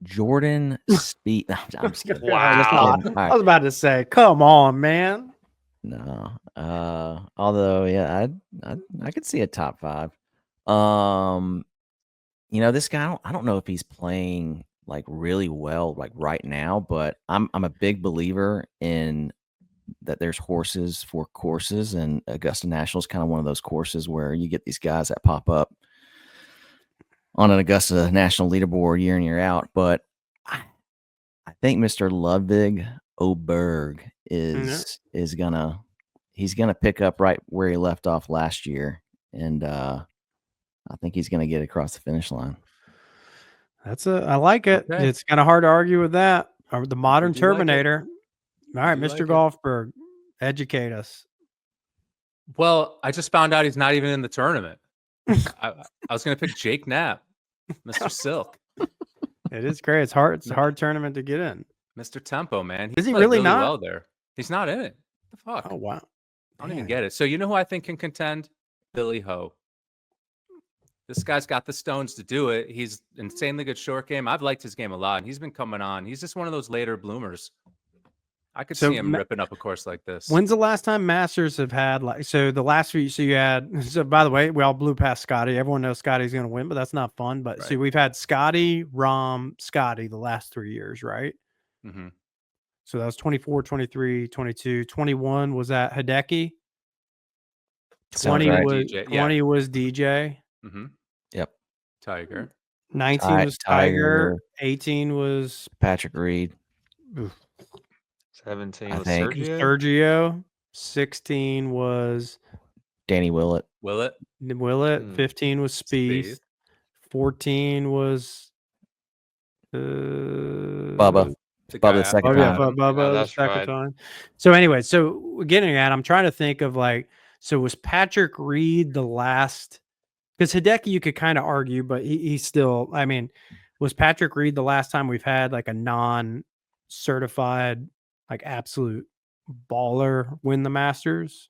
Jordan Speed. No, I'm just kidding. Wow. All right. I was about to say, come on, man. No. Although, yeah, I could see a top 5. This guy, I don't know if he's playing like really well like right now, but I'm a big believer in that there's horses for courses, and Augusta National is kind of one of those courses where you get these guys that pop up on an Augusta National leaderboard year in, year out. But I think Mr. Ludwig Oberg is gonna pick up right where he left off last year, and I think he's gonna get across the finish line. I like it. Okay. It's kind of hard to argue with that. The modern do like it. Terminator. All right, do Mr. like it. Golfberg, educate us. Well, I just found out he's not even in the tournament. I was going to pick Jake Knapp, Mr. Silk, It is great. It's hard. It's a hard tournament to get in. Mr. Tempo, man. Is he played really not? well there? He's not in it. The fuck? Oh wow! I don't even get it. So you know who I think can contend? Billy Ho. This guy's got the stones to do it. He's insanely good short game. I've liked his game a lot, and he's been coming on. He's just one of those later bloomers. I could see him ripping up a course like this. When's the last time Masters have had the last few? So you had. So by the way, we all blew past Scotty. Everyone knows Scotty's going to win, but that's not fun. But see, we've had Scotty, Rahm, Scotty the last 3 years, right? Mm-hmm. So that was 24, 23, 22, 21 was at Hideki. 20 right. was DJ, 20 was DJ. Mm-hmm. Yep. Tiger. 19 was Tiger. 18 was Patrick Reed. 17 I was think. Sergio. 16 was Danny Willett. Willett. 15 was Spieth. 14 was Bubba. The the second time. Bubba the that's second right. time. So anyway, so getting at, I'm trying to think of so was Patrick Reed the last? Because Hideki, you could kind of argue, but he's still. I mean, was Patrick Reed the last time we've had like a non-certified, like absolute baller win the Masters?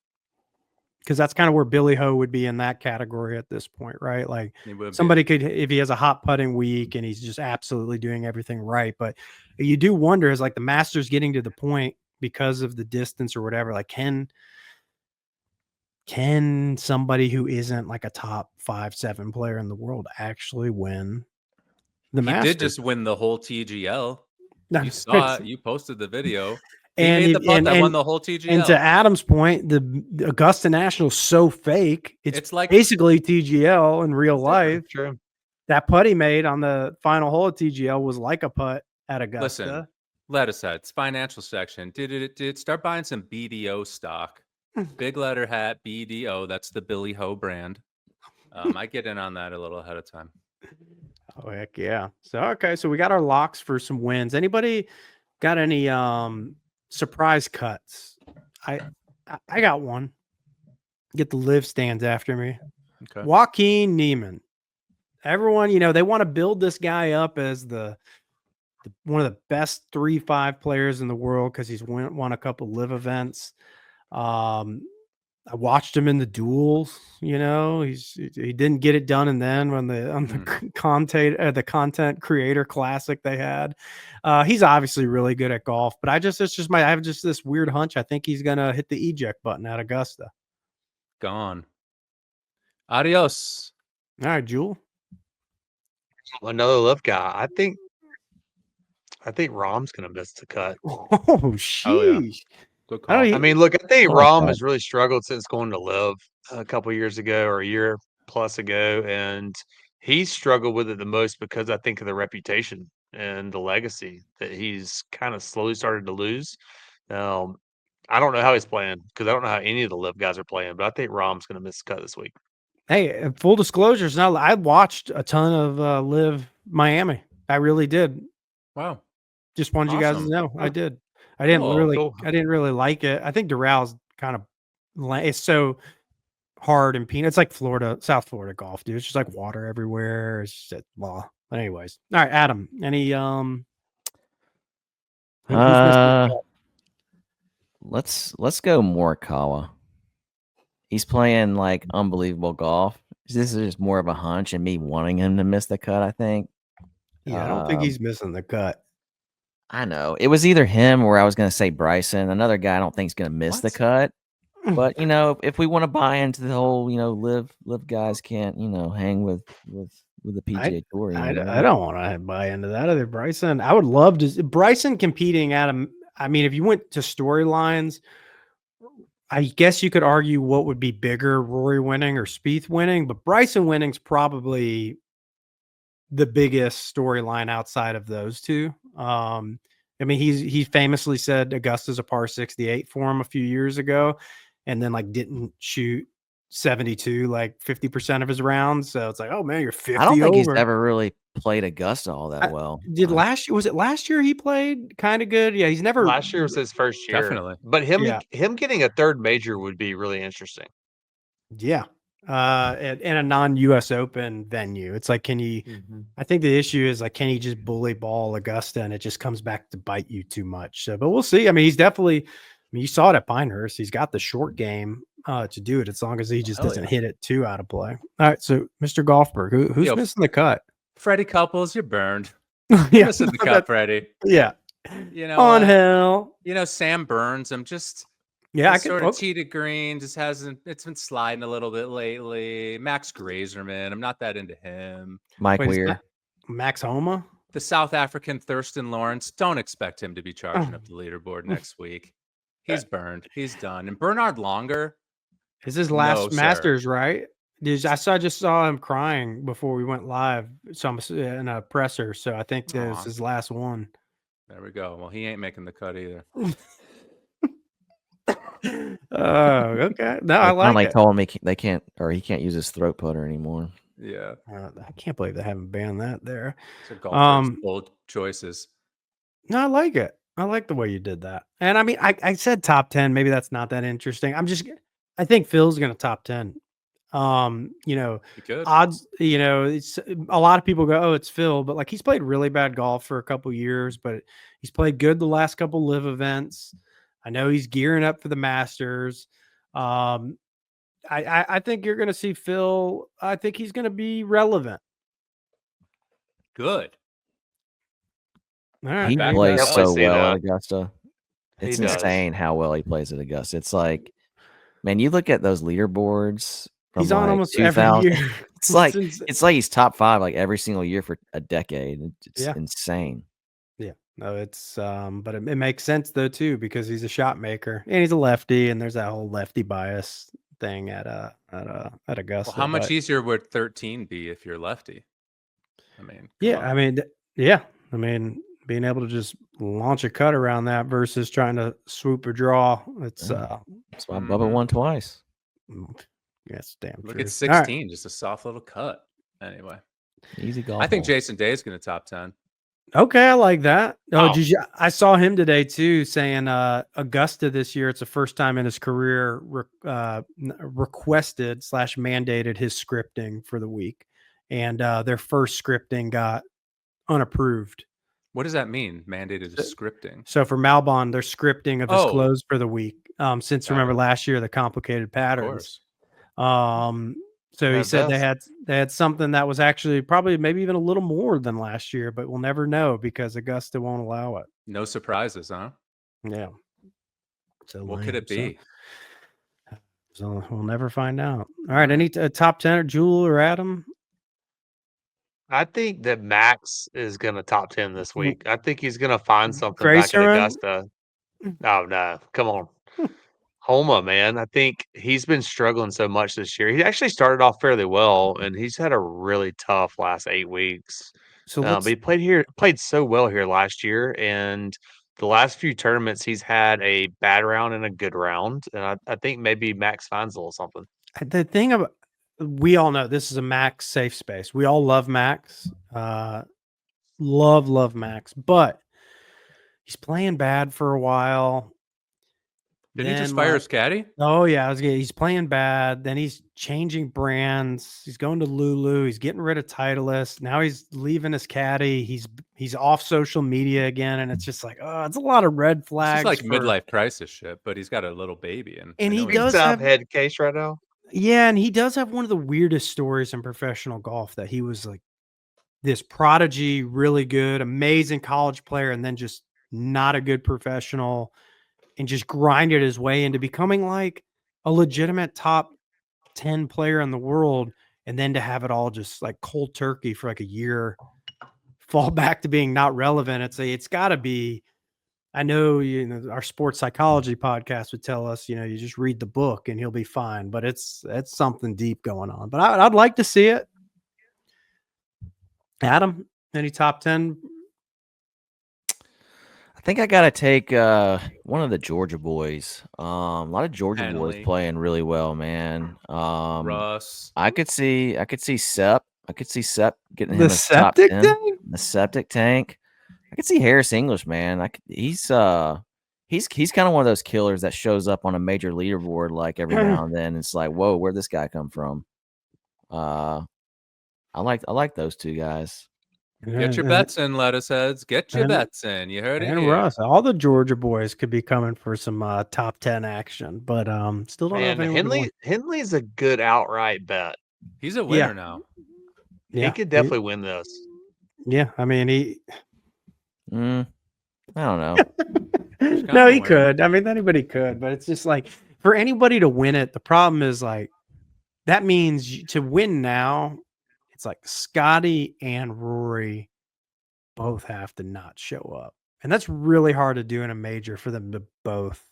Because that's kind of where Billy Ho would be in that category at this point, right? Like somebody could, if he has a hot putting week and he's just absolutely doing everything right. But you do wonder, is like the Masters getting to the point because of the distance or whatever, like can somebody who isn't like a top 5-7 player in the world actually win the Masters? He did just win the whole TGL. No, You saw it. You posted the video. He and made the putt that won the whole TGL. And to Adam's point, the Augusta National is so fake. It's like basically TGL in real life. True. That putt he made on the final hole at TGL was like a putt at Augusta. Listen, let us it's financial section. Did it start buying some BDO stock? Big letter hat, BDO. That's the Billy Ho brand. I get in on that a little ahead of time. Oh heck yeah! So okay, so we got our locks for some wins. Anybody got any surprise cuts? I got one. Get the live stands after me. Okay. Joaquin Niemann. Everyone, they want to build this guy up as the one of the best 3-5 players in the world because he's won a couple live events. I watched him in the duels. He didn't get it done, and then on the content creator classic they had, he's obviously really good at golf. But I have just this weird hunch. I think he's gonna hit the eject button at Augusta. Gone. Adios. All right, Jule. Another love guy. I think Rahm's gonna miss the cut. Oh, sheesh. Oh, yeah. Good call. I mean, look, I think Rahm has really struggled since going to live a couple years ago or a year plus ago, and he's struggled with it the most because I think of the reputation and the legacy that he's kind of slowly started to lose. I don't know how he's playing because I don't know how any of the live guys are playing, but I think Rahm's going to miss the cut this week. Hey, full disclosures. Now I watched a ton of live Miami. I really did. Wow. Just wanted you guys to know. I did. I didn't really like it. I think Doural's kind of it's so hard and peanut. It's like South Florida golf, dude. It's just like water everywhere. It's just law. But anyways, all right, Adam. Any let's go Morikawa. He's playing like unbelievable golf. This is just more of a hunch and me wanting him to miss the cut, I think. Yeah, I don't think he's missing the cut. I know. It was either him or I was going to say Bryson. Another guy I don't think is going to miss the cut. But if we want to buy into the whole, live guys can't, hang with the PGA Tour. I anymore. don't want to buy into that other Bryson. I would love to Bryson competing at him. I mean, if you went to storylines, I guess you could argue what would be bigger, Rory winning or Spieth winning, but Bryson winning's probably the biggest storyline outside of those two. I mean, he famously said Augusta's a par 68 for him a few years ago, and then like didn't shoot 72 like 50% of his rounds. So it's like, oh man, you're 50 I don't think he's over. ever really played Augusta all that well. Was it last year he played kind of good? Yeah, he's never. Last year was his first year. Definitely. But him Yeah. him getting a third major would be really interesting. Yeah. In a non-US Open venue. It's like, can he I think the issue is like, can he just bully ball Augusta and it just comes back to bite you too much? So, but we'll see. I mean, he's definitely, you saw it at Pinehurst. He's got the short game to do it as long as he just doesn't hit it too out of play. All right. So Mr. Golfberg, who's missing the cut? Freddie Couples, you're burned. Yeah, You're missing the cut, Freddie. Yeah. On hell. Sam Burns, I'm just I sort of tee to green, just it's been sliding a little bit lately. Max Grazerman, I'm not that into him. Mike Weir. Max Homa? The South African Thurston Lawrence, don't expect him to be charging up the leaderboard next week. He's burned. He's done. And Bernard Longer is his last Masters, right? I just saw him crying before we went live. So in a presser. So I think this is his last one. There we go. Well, he ain't making the cut either. Oh, okay. No, I like it. Told him he can't use his throat putter anymore. Yeah. I can't believe they haven't banned that there. Bold choices. No, I like it. I like the way you did that. And I mean, I said top 10. Maybe that's not that interesting. I think Phil's going to top 10. Odds, it's a lot of people go, oh, it's Phil, but like he's played really bad golf for a couple years, but he's played good the last couple live events. I know he's gearing up for the Masters. I think you're going to see Phil. I think he's going to be relevant. Good. All right, he plays so well at Augusta. It's He does. insane how well he plays at Augusta. It's like, man, you look at those leaderboards. He's on almost 2000. every year. It's like he's top 5 like every single year for a decade. It's insane. Yeah, no, it's but it makes sense though too because he's a shot maker and he's a lefty, and there's that whole lefty bias thing at Augusta. Well, how much easier would 13 be if you're lefty? I mean, I mean, being able to just launch a cut around that versus trying to swoop or draw. That's why Bubba won twice. Yes, damn. Look true. at 16, just a soft little cut. Anyway, easy golf. I think Jason Day is going to top 10. Okay, I like that. I saw him today too, saying Augusta this year. It's the first time in his career requested / mandated his scripting for the week, and their first scripting got unapproved. What does that mean? Mandated scripting. So for Malbon, they're scripting of his close for the week. Since remember last year, the complicated patterns. So he said they had something that was actually probably maybe even a little more than last year, but we'll never know because Augusta won't allow it. No surprises, huh? Yeah. So what could it be? So we'll never find out. All right. Any top 10 or Jule or Adam? I think that Max is going to top 10 this week. I think he's going to find something back at Augusta. Oh, no. Come on. Homa, man. I think he's been struggling so much this year. He actually started off fairly well, and he's had a really tough last 8 weeks. So but he played so well here last year, and the last few tournaments he's had a bad round and a good round, and I think maybe Max finds a little something. The thing about we all know this is a Max safe space. We all love Max, love Max, but he's playing bad for a while. Didn't he just fire his caddy? Oh yeah, he's playing bad. Then he's changing brands. He's going to Lulu. He's getting rid of Titleist. Now he's leaving his caddy. He's off social media again, and it's just like, oh, it's a lot of red flags. It's like midlife crisis shit, but he's got a little baby, and he does have head case right now. Yeah, and he does have one of the weirdest stories in professional golf that he was like this prodigy, really good, amazing college player, and then just not a good professional. And just grinded his way into becoming like a legitimate top 10 player in the world, and then to have it all just like cold turkey for like a year, fall back to being not relevant. It's got to be. I know, our sports psychology podcast would tell us, you just read the book and he'll be fine, but it's something deep going on. But I'd like to see it. Adam, any top 10? I think I gotta take one of the Georgia boys. A lot of Georgia boys Henley. playing really well, man. Russ. I could see Sep. I could see Sep getting The him a top septic 10. tank? The septic tank. I could see Harris English, man. He's kind of one of those killers that shows up on a major leaderboard like every now and then. It's like, whoa, where'd this guy come from? I like those two guys. Get your bets in, lettuce heads. Get your bets in. You heard it And here. Russ, all the Georgia boys could be coming for some top 10 action, but still don't know if Man, anyone Henley's a good outright bet. He's a winner now. He could definitely win this. Yeah, I mean he. I don't know. No, he could. I mean, anybody could, but it's just like for anybody to win it. The problem is like that means to win now. It's like Scotty and Rory both have to not show up. And that's really hard to do in a major for them to both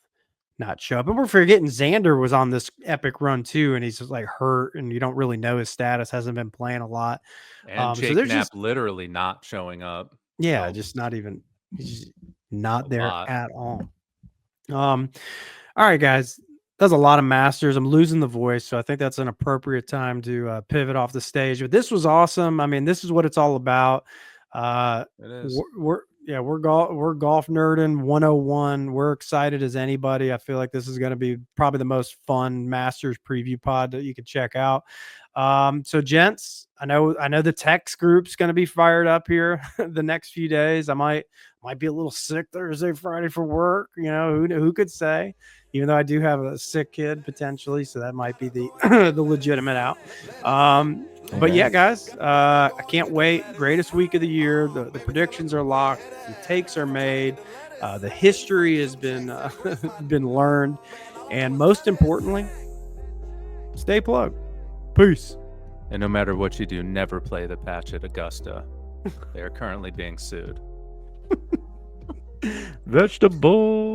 not show up. And we're forgetting Xander was on this epic run too, and he's just like hurt, and you don't really know his status, hasn't been playing a lot. And Jake Knapp literally not showing up. Yeah, So, just not even, he's just not a there lot. at all. All right, guys. That's a lot of Masters. I'm losing the voice, so I think that's an appropriate time to pivot off the stage. But this was awesome. I mean, this is what it's all about. It is. We're golf nerding 101. We're excited as anybody. I feel like this is going to be probably the most fun Masters preview pod that you could check out. So gents, I know the text group's going to be fired up here the next few days. I might be a little sick Thursday, Friday for work. Who could say? Even though I do have a sick kid potentially, so that might be the the legitimate out. But yeah, guys, I can't wait. Greatest week of the year. The predictions are locked. The takes are made. The history has been been learned, and most importantly, stay plugged. Peace. And no matter what you do, never play the patch at Augusta. They are currently being sued. Vegetable.